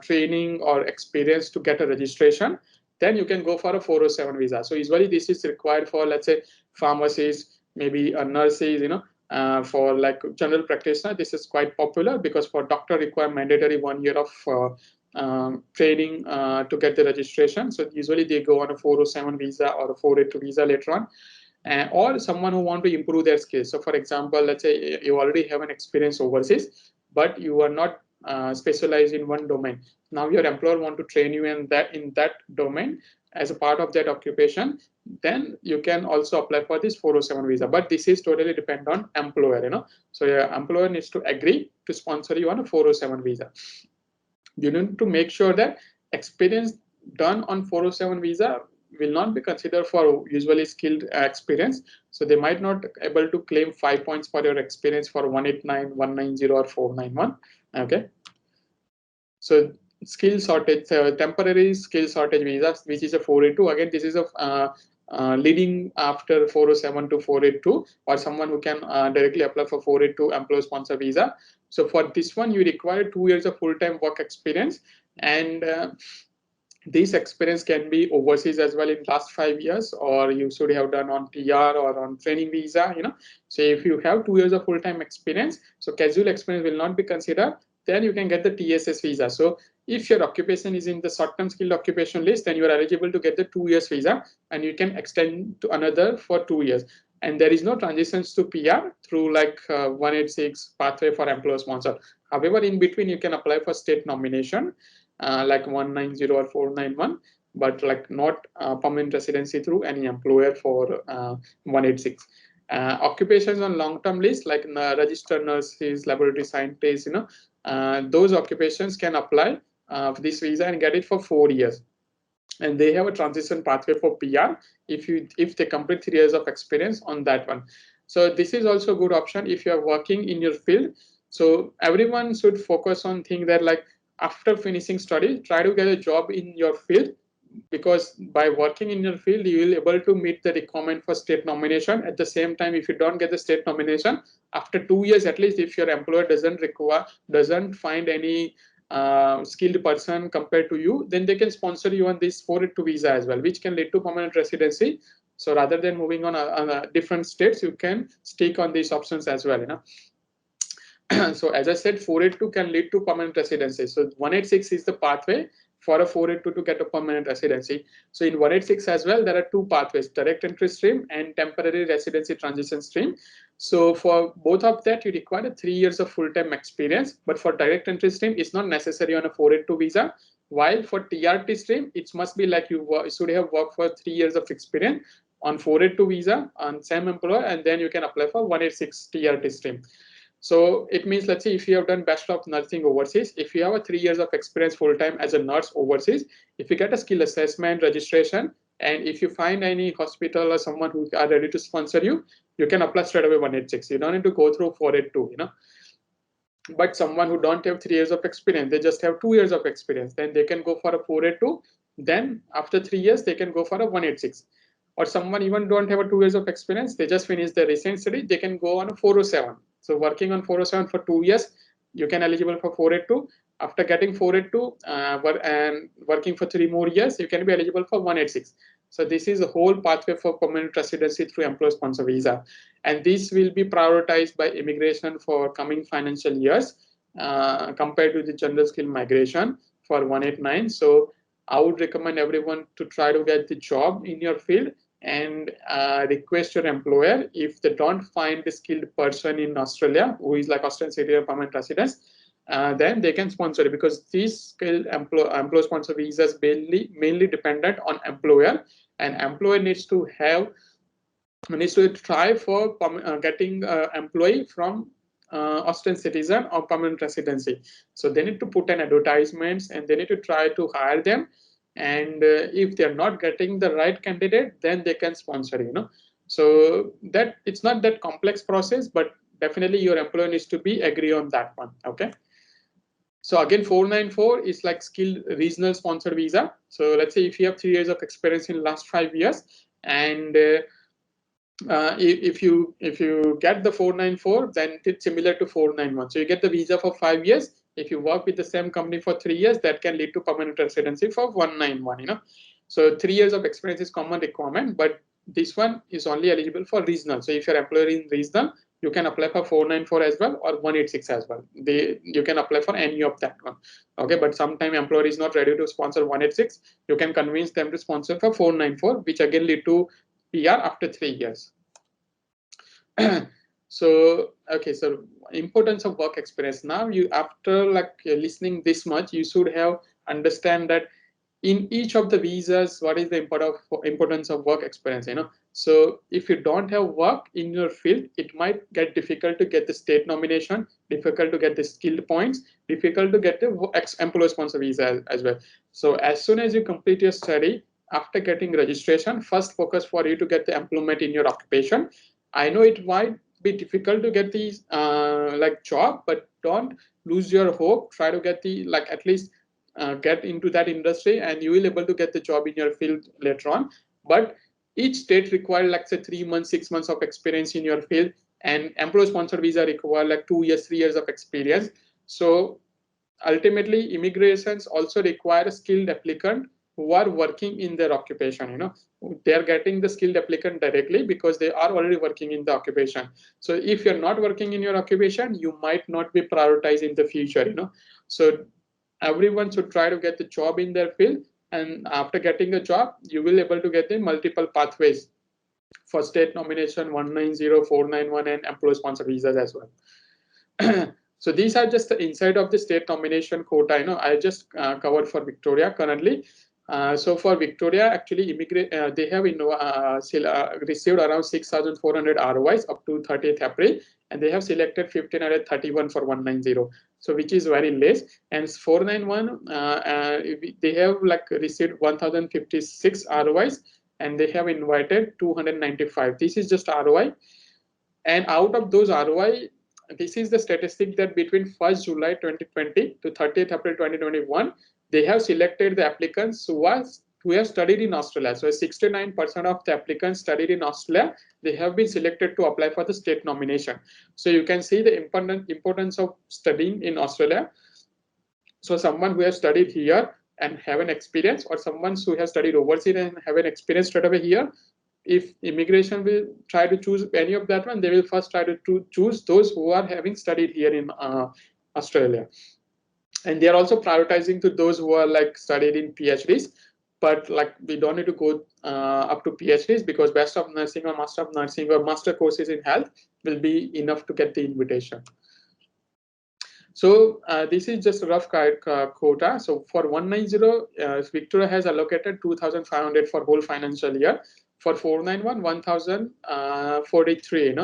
training or experience to get a registration, then you can go for a 407 visa. So usually this is required for, let's say, pharmacists, maybe nurses, for general practitioner. This is quite popular because for doctor require mandatory 1 year of training to get the registration. So usually they go on a 407 visa or a 482 visa later on. Or someone who want to improve their skills. So for example, let's say you already have an experience overseas, but you are not specialized in one domain. Now your employer want to train you in that domain, as a part of that occupation, then you can also apply for this 407 visa. But this is totally depend on employer, So your employer needs to agree to sponsor you on a 407 visa. You need to make sure that experience done on 407 visa will not be considered for usually skilled experience. So they might not able to claim 5 points for your experience for 189, 190, or 491. Okay. So skill shortage, temporary skill shortage visa, which is a 482. Again, this is a leading after 407 to 482, or someone who can directly apply for 482 employer sponsor visa. So for this one, you require 2 years of full-time work experience, and this experience can be overseas as well in last 5 years, or you should have done on PR or on training visa. So if you have 2 years of full-time experience, so casual experience will not be considered, then you can get the TSS visa. So if your occupation is in the short-term skilled occupation list, then you are eligible to get the 2 years visa, and you can extend to another for 2 years. And there is no transitions to PR through like 186 pathway for employer sponsor. However, in between you can apply for state nomination, like 190 or 491, but like not permanent residency through any employer for 186. Occupations on long-term list like registered nurses, laboratory scientists, those occupations can apply for this visa and get it for 4 years. And they have a transition pathway for PR if they complete 3 years of experience on that one. So this is also a good option if you are working in your field. So everyone should focus on things that like after finishing study, try to get a job in your field, because by working in your field, you will be able to meet the requirement for state nomination. At the same time, if you don't get the state nomination, after 2 years at least, if your employer doesn't find any skilled person compared to you, then they can sponsor you on this 482 visa as well, which can lead to permanent residency. So rather than moving on a different states, you can stick on these options as well. So as I said, 482 can lead to permanent residency. So 186 is the pathway for a 482 to get a permanent residency. So in 186 as well, there are two pathways: direct entry stream and temporary residency transition stream. So for both of that, you require 3 years of full-time experience. But for direct entry stream, it's not necessary on a 482 visa. While for TRT stream, it must be like you should have worked for 3 years of experience on 482 visa on same employer, and then you can apply for 186 TRT stream. So it means, let's say if you have done Bachelor of Nursing overseas, if you have a 3 years of experience full-time as a nurse overseas, if you get a skill assessment registration, and if you find any hospital or someone who are ready to sponsor you, you can apply straight away 186. You don't need to go through 482, But someone who don't have 3 years of experience, they just have 2 years of experience, then they can go for a 482. Then after 3 years, they can go for a 186. Or someone even don't have a 2 years of experience, they just finished their recent study, they can go on a 407. So working on 407 for 2 years, you can eligible for 482. After getting 482 and working for 3 more years, you can be eligible for 186. So this is a whole pathway for permanent residency through employer sponsor visa. And this will be prioritized by immigration for coming financial years compared to the general skill migration for 189. So I would recommend everyone to try to get the job in your field and request your employer, if they don't find the skilled person in Australia who is like Australian citizen permanent residence, then they can sponsor it, because these skilled employer sponsor visas mainly dependent on employer, and employer needs to try for getting employee from Australian citizen or permanent residency. So they need to put an advertisements and they need to try to hire them. And if they're not getting the right candidate, then they can sponsor, So that it's not that complex process, but definitely your employer needs to be agree on that one. Okay. So again, 494 is like skilled regional sponsored visa. So let's say if you have 3 years of experience in last 5 years, and if you get the 494, then it's similar to 491. So you get the visa for 5 years. If you work with the same company for 3 years, that can lead to permanent residency for 191. So 3 years of experience is common requirement, but this one is only eligible for regional. So if your employer is regional, you can apply for 494 as well, or 186 as well. You can apply for any of that one. Okay, but sometime employer is not ready to sponsor 186. You can convince them to sponsor for 494, which again lead to PR after 3 years. So okay, so importance of work experience. Now you, after like listening this much, you should have understand that in each of the visas, what is the importance of work experience, So if you don't have work in your field, it might get difficult to get the state nomination, difficult to get the skilled points, difficult to get the employer sponsor visa as well. So as soon as you complete your study, after getting registration, first focus for you to get the employment in your occupation. I know it might be difficult to get these job, but don't lose your hope. Try to get the at least get into that industry, and you will able to get the job in your field later on. But each state require say 3 months, 6 months of experience in your field, and employer sponsored visa require 2 years, 3 years of experience. So ultimately, immigrations also require a skilled applicant who are working in their occupation. They are getting the skilled applicant directly because they are already working in the occupation. So if you're not working in your occupation, you might not be prioritized in the future. So everyone should try to get the job in their field, and after getting the job, you will able to get the multiple pathways for state nomination 190, 491, and employer sponsor visas as well. So these are just the inside of the state nomination quota. I just covered for Victoria currently. So for Victoria, actually, they have received around 6,400 ROIs up to 30th April, and they have selected 1,531 for 190. So which is very less. And 491, they have received 1,056 ROIs, and they have invited 295. This is just ROI. And out of those ROI, this is the statistic that between 1st July 2020 to 30th April 2021, they have selected the applicants who have studied in Australia. So 69% of the applicants studied in Australia. They have been selected to apply for the state nomination. So you can see the importance of studying in Australia. So someone who has studied here and have an experience, or someone who has studied overseas and have an experience straight away here, if immigration will try to choose any of that one, they will first try to choose those who are having studied here in Australia. And they are also prioritizing to those who are studied in PhDs, but we don't need to go up to PhDs, because Bachelor of Nursing or Master of Nursing or master courses in health will be enough to get the invitation. So this is just a rough quota. So for 190, Victoria has allocated 2,500 for whole financial year. For 491, 1,043.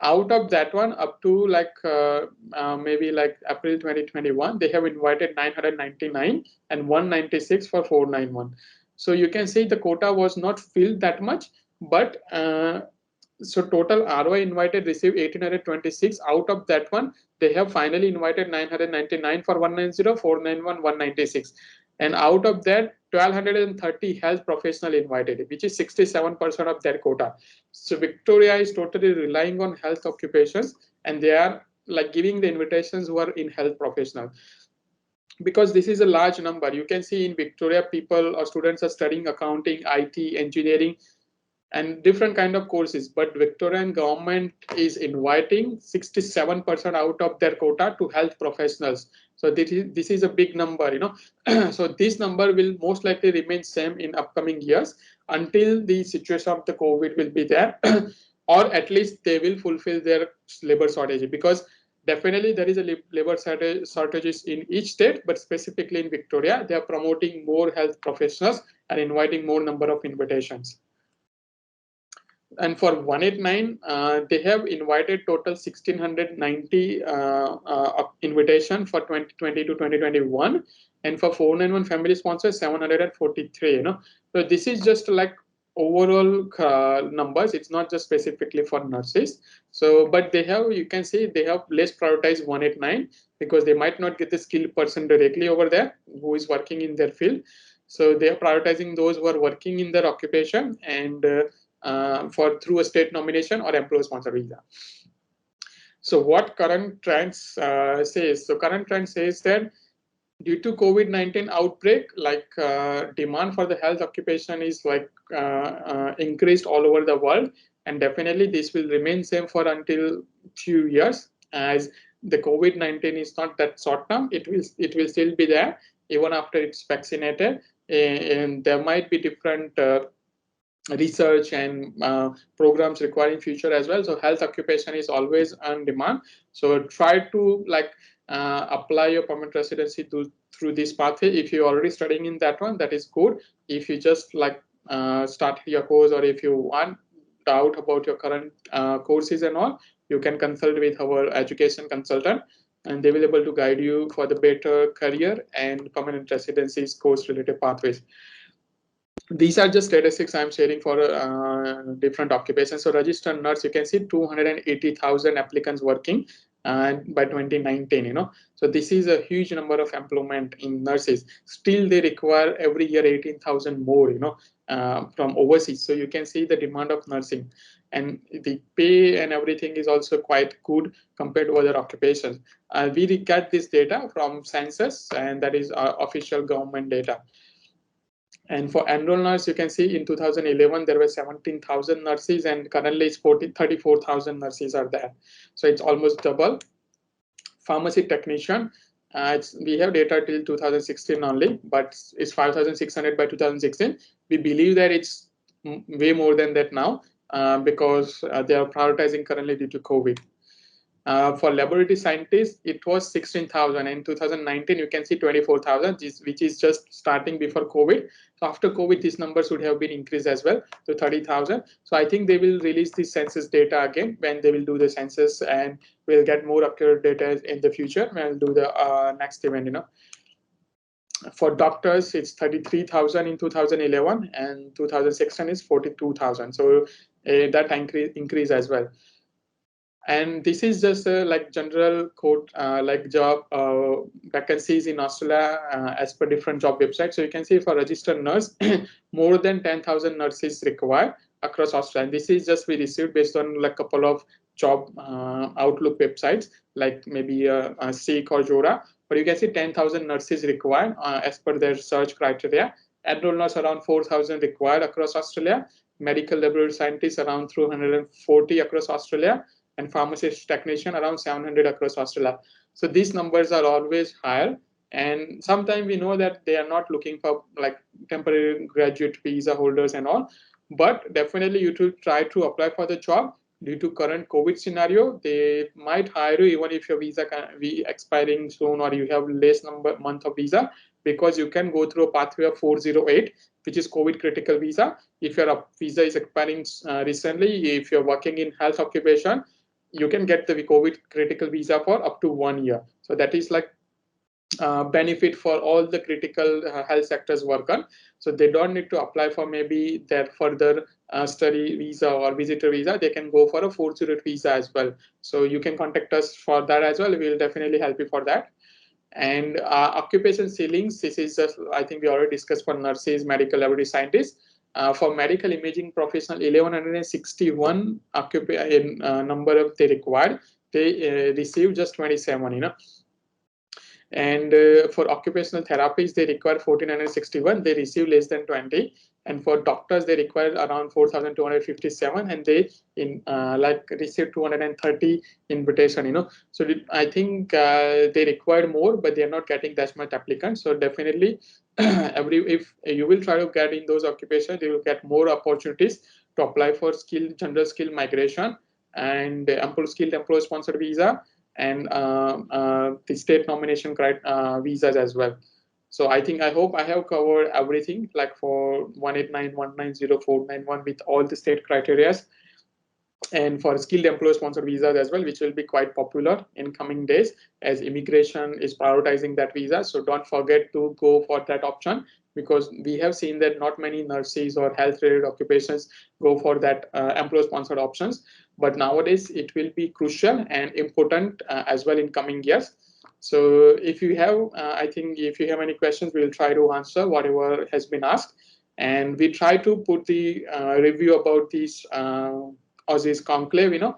Out of that one, up to maybe April 2021, they have invited 999 and 196 for 491. So you can see the quota was not filled that much, but so total ROI invited received 1,826. Out of that one, they have finally invited 999 for 190, 491, 196. And out of that, 1,230 health professional invited, which is 67% of their quota. So Victoria is totally relying on health occupations, and they are giving the invitations who are in health professional. Because this is a large number. You can see in Victoria, people or students are studying accounting, IT, engineering, and different kind of courses, but Victorian government is inviting 67% out of their quota to health professionals. So this is a big number, So this number will most likely remain same in upcoming years until the situation of the COVID will be there, or at least they will fulfill their labor shortage, because definitely there is a labor shortages in each state, but specifically in Victoria, they are promoting more health professionals and inviting more number of invitations. And for 189, they have invited total 1,690 invitation for 2020 to 2021, and for 491 family sponsors 743. So this is just overall numbers. It's not just specifically for nurses. So, but they have, you can see they have less prioritized 189 because they might not get the skilled person directly over there who is working in their field. So they are prioritizing those who are working in their occupation and for through a state nomination or employer sponsor visa. So what current trends says? So current trend says that due to COVID-19 outbreak, demand for the health occupation is increased all over the world, and definitely this will remain same for until few years, as the COVID-19 is not that short term. It will still be there even after it's vaccinated, and there might be different research and programs requiring future as well. So health occupation is always on demand. So try to apply your permanent residency through this pathway. If you're already studying in that one, that is good. If you just like start your course, or if you want doubt about your current courses and all, you can consult with our education consultant, and they will be able to guide you for the better career and permanent residencies course related pathways. These are just statistics I'm sharing for different occupations. So registered nurse, you can see 280,000 applicants working by 2019, you know. So this is a huge number of employment in nurses. Still, they require every year 18,000 more, you know, from overseas. So you can see the demand of nursing, and the pay and everything is also quite good compared to other occupations. We get this data from census, and that is official government data. And for enrolled nurse, you can see in 2011 there were 17,000 nurses, and currently it's 34,000 nurses are there. So it's almost double. Pharmacy technician, we have data till 2016 only, but it's 5,600 by 2016. We believe that it's way more than that now because they are prioritizing currently due to COVID. For laboratory scientists, it was 16,000. In 2019, you can see 24,000, which is just starting before COVID. So after COVID, these numbers would have been increased as well to 30,000. So I think they will release the census data again when they will do the census, and we'll get more accurate data in the future when we'll do the next event, you know. For doctors, it's 33,000 in 2011, and 2016 is 42,000. So that increase as well. And this is just like general code, like job vacancies in Australia as per different job websites. So you can see for registered nurse, more than 10,000 nurses required across Australia. And this is just we received based on like a couple of job outlook websites, like maybe Seek or Jora. But you can see 10,000 nurses required as per their search criteria. Enrolled nurse around 4,000 required across Australia. Medical laboratory scientists around 340 across Australia, and pharmacist technician around 700 across Australia. So these numbers are always higher, and sometimes we know that they are not looking for like temporary graduate visa holders and all, but definitely you should try to apply for the job. Due to current COVID scenario, they might hire you even if your visa can be expiring soon, or you have less month of visa, because you can go through a pathway of 408, which is COVID critical visa. If your visa is expiring recently, if you're working in health occupation, you can get the COVID critical visa for up to 1 year. So that is like benefit for all the critical health sectors worker. So they don't need to apply for maybe their further study visa or visitor visa. They can go for a 408 visa as well. So you can contact us for that as well. We will definitely help you for that. And occupation ceilings, this is just, I think we already discussed for nurses, medical laboratory scientists. For medical imaging professional, 1161 number of they required. They received just 27, you know. And for occupational therapies, they require 1,461. They receive less than 20. And for doctors, they require around 4,257, and they like receive 230 invitation. You know, so I think they require more, but they are not getting that much applicants. So definitely, if you will try to get in those occupations, you will get more opportunities to apply for general skill migration and skilled employer sponsored visa, and the state nomination visas as well. So I hope I have covered everything, like for 189190491 with all the state criteria, and for skilled employer sponsored visas as well, which will be quite popular in coming days as immigration is prioritizing that visa. So don't forget to go for that option, because we have seen that not many nurses or health related occupations go for that employer sponsored options. But nowadays it will be crucial and important as well in coming years. So if you have, I think if you have any questions, we'll try to answer whatever has been asked. And we try to put the review about these Aussizz Conclave, you know,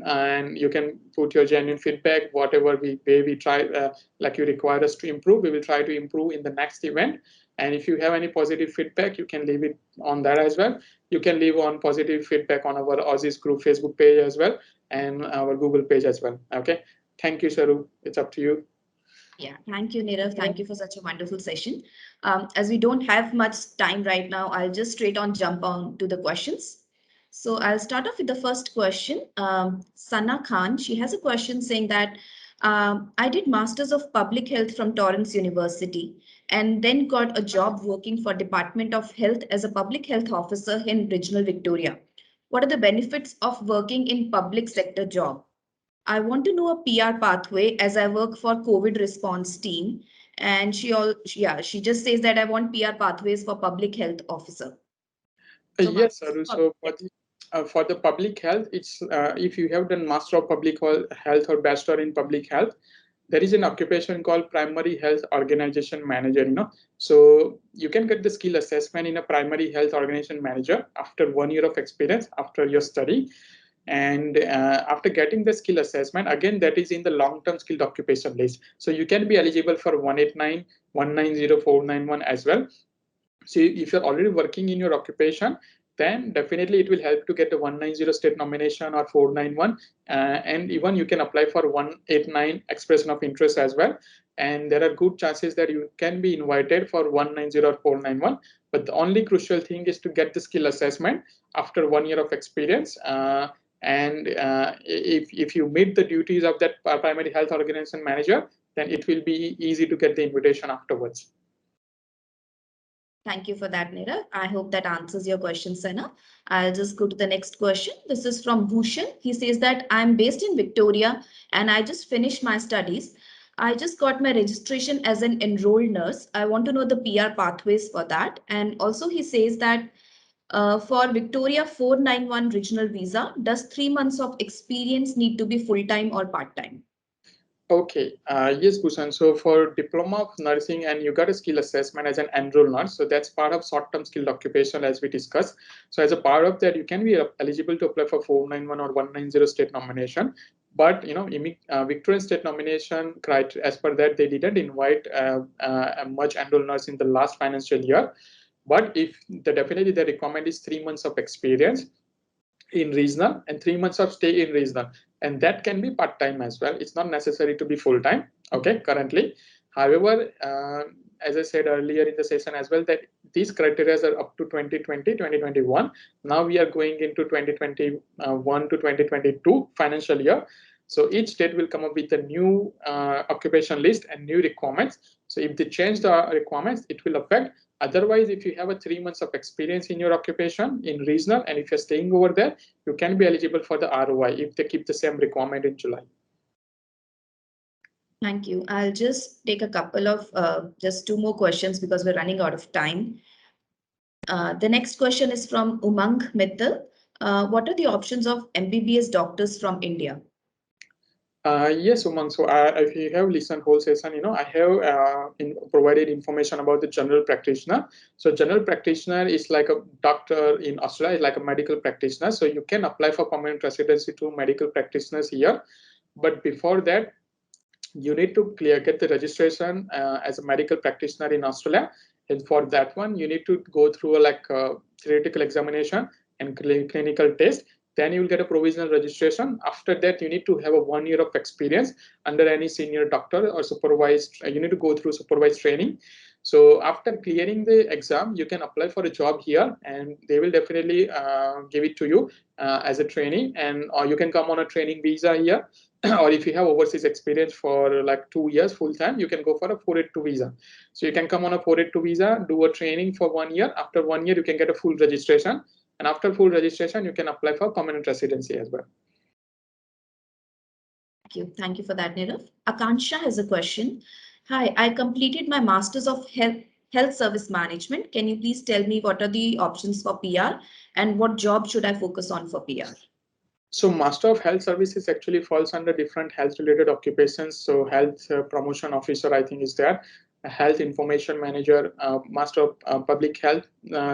and you can put your genuine feedback, whatever we try, like you require us to improve, we will try to improve in the next event. And if you have any positive feedback, you can leave it on that as well. You can leave on positive feedback on our Aussizz group Facebook page as well, and our Google page as well. Okay. Thank you, Sharu. It's up to you. Yeah, thank you, Nirav. Thank you for such a wonderful session. As we don't have much time right now, I'll just straight on jump on to the questions. So I'll start off with the first question. Sana Khan, she has a question saying that I did Masters of Public Health from Torrance University and then got a job working for Department of Health as a public health officer in regional Victoria. What are the benefits of working in public sector job? I want to know a PR pathway as I work for COVID response team. And she just says that I want PR pathways for public health officer. So Yes, Aru. So for the public health, it's if you have done Master of Public Health or Bachelor in Public Health, there is an occupation called Primary Health Organization Manager. So you can get the skill assessment in a Primary Health Organization Manager after 1 year of experience after your study. And after getting the skill assessment, again, that is in the long-term skilled occupation list. So you can be eligible for 189, 190, 491 as well. So if you're already working in your occupation, then definitely it will help to get a 190 state nomination or 491. And even you can apply for 189 expression of interest as well. And there are good chances that you can be invited for 190 or 491. But the only crucial thing is to get the skill assessment after 1 year of experience. If you meet the duties of that primary health organization manager, then it will be easy to get the invitation afterwards. Thank you for that, Nirav. I hope that answers your question, Sana. I'll just go to the next question. This is from Bhushan. He says that I'm based in Victoria and I just finished my studies. I just got my registration as an enrolled nurse. I want to know the PR pathways for that. And also he says that for Victoria 491 regional visa, does 3 months of experience need to be full-time or part-time? Okay, yes, Bhushan. So for diploma of nursing, and you got a skill assessment as an enrolled nurse. So that's part of short-term skilled occupation as we discussed. So as a part of that, you can be eligible to apply for 491 or 190 state nomination. But Victorian state nomination criteria, as per that, they didn't invite much enrolled nurse in the last financial year. But if definitely the requirement is 3 months of experience in regional and 3 months of stay in regional, and that can be part-time as well. It's not necessary to be full-time, okay, currently. However, as I said earlier in the session as well, that these criteria are up to 2020, 2021. Now we are going into 2021 to 2022 financial year. So each state will come up with a new occupation list and new requirements. So if they change the requirements, it will affect. Otherwise, if you have a 3 months of experience in your occupation in regional, and if you're staying over there, you can be eligible for the ROI if they keep the same requirement in July. Thank you. I'll just take a couple of just 2 more questions because we're running out of time. The next question is from Umang Mittal. What are the options of MBBS doctors from India? Yes, Umang. So if you have listened whole session, I have provided information about the general practitioner. So general practitioner is like a doctor in Australia, like a medical practitioner. So you can apply for permanent residency to medical practitioners here. But before that, you need to get the registration as a medical practitioner in Australia. And for that one, you need to go through a theoretical examination and clinical test. Then you will get a provisional registration. After that, you need to have a 1 year of experience under any senior doctor or supervised. You need to go through supervised training. So after clearing the exam, you can apply for a job here, and they will definitely give it to you as a trainee, or you can come on a training visa here. Or if you have overseas experience for like 2 years full time, you can go for a 482 visa. So you can come on a 482 visa, do a training for 1 year. After 1 year, you can get a full registration. And after full registration, you can apply for permanent residency as well. Thank you. Thank you for that, Nirav. Akansha has a question. Hi, I completed my Masters of Health Service Management. Can you please tell me what are the options for PR and what job should I focus on for PR? So Master of Health Services actually falls under different health-related occupations. So Health Promotion Officer, I think, is there. A Health Information Manager, Master of Public Health,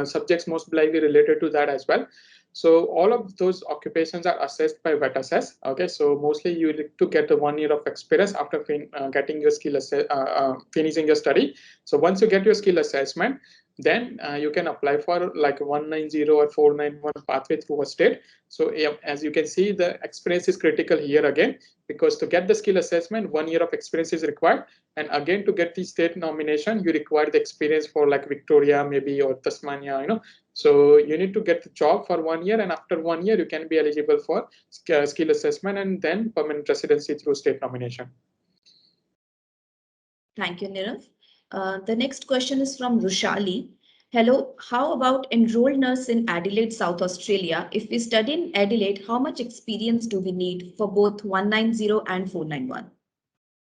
subjects most likely related to that as well. So all of those occupations are assessed by VET-Assess. Okay, so mostly you need to get a 1 year of experience after getting your skill finishing your study. So once you get your skill assessment, then you can apply for like 190 or 491 pathway through a state. So as you can see, the experience is critical here again, because to get the skill assessment, 1 year of experience is required. And again, to get the state nomination, you require the experience for like Victoria, maybe, or Tasmania, So you need to get the job for 1 year, and after 1 year, you can be eligible for skill assessment and then permanent residency through state nomination. Thank you, Nirav. The next question is from Rushali. Hello, how about enrolled nurse in Adelaide, South Australia? If we study in Adelaide, how much experience do we need for both 190 and 491?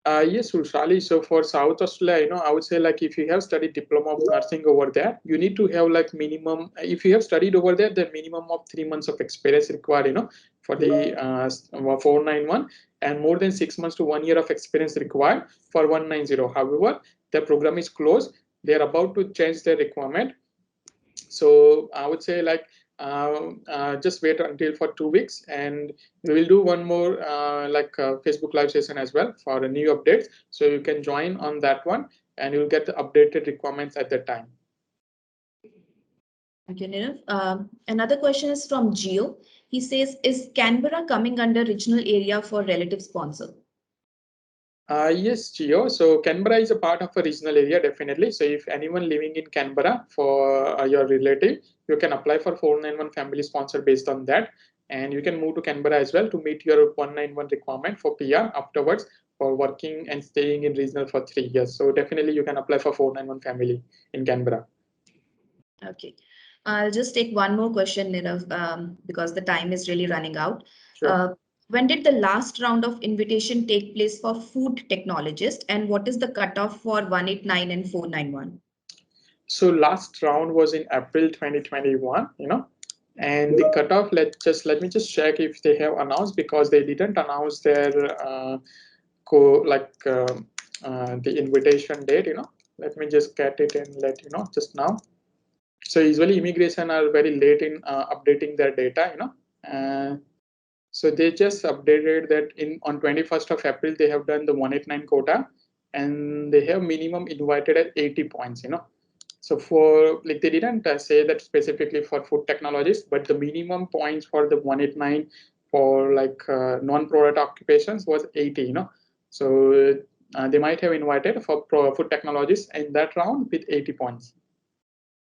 Yes, Rushali. So for South Australia, I would say like if you have studied diploma of nursing over there, you need to have like minimum. If you have studied over there, the minimum of 3 months of experience required. For the 491, and more than 6 months to 1 year of experience required for 190. However, the program is closed. They are about to change their requirement. So I would say like just wait until for 2 weeks, and we will do one more Facebook live session as well for a new updates. So you can join on that one, and you'll get the updated requirements at that time. Thank you, Nirav. Another question is from Gio. He says, is Canberra coming under regional area for relative sponsor? Yes, Gio. So Canberra is a part of a regional area, definitely. So if anyone living in Canberra for your relative, you can apply for 491 family sponsor based on that. And you can move to Canberra as well to meet your 191 requirement for PR afterwards for working and staying in regional for 3 years. So definitely you can apply for 491 family in Canberra. Okay. I'll just take one more question, Nirav, because the time is really running out. Sure. When did the last round of invitation take place for food technologist, and what is the cutoff for 189 and 491? So last round was in April 2021, and the cutoff, let me just check if they have announced, because they didn't announce their the invitation date. Let me just get it and let you know just now. So usually immigration are very late in updating their data. So they just updated that on 21st of April they have done the 189 quota, and they have minimum invited at 80 points. So for like they didn't say that specifically for food technologists, but the minimum points for the 189 for like non-product occupations was 80. So they might have invited for food technologists in that round with 80 points.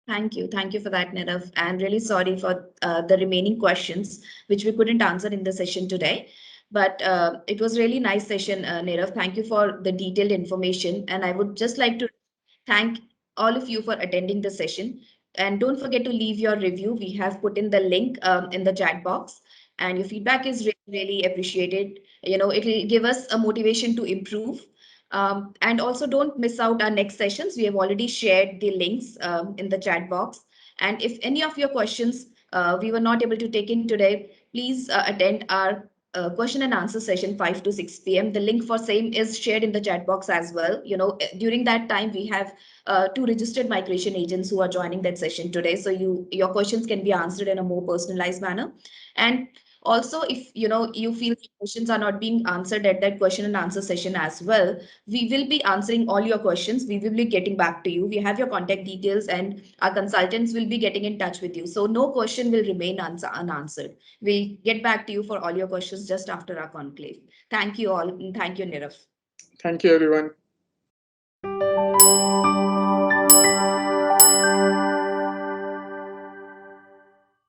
Thank you. Thank you for that, Nirav. I'm really sorry for the remaining questions, which we couldn't answer in the session today. But it was really nice session, Nirav. Thank you for the detailed information. And I would just like to thank all of you for attending the session. And don't forget to leave your review. We have put in the link in the chat box. And your feedback is really, really appreciated. It will give us a motivation to improve. And also don't miss out our next sessions. We have already shared the links in the chat box. And if any of your questions we were not able to take in today, please attend our question and answer session 5 to 6 p.m. The link for same is shared in the chat box as well. During that time, we have 2 registered migration agents who are joining that session today. So your questions can be answered in a more personalized manner. And also, if you feel questions are not being answered at that question and answer session as well, we will be answering all your questions. We will be getting back to you. We have your contact details, and our consultants will be getting in touch with you. So no question will remain unanswered. We'll get back to you for all your questions just after our conclave. Thank you all, and thank you, Nirav. Thank you, everyone.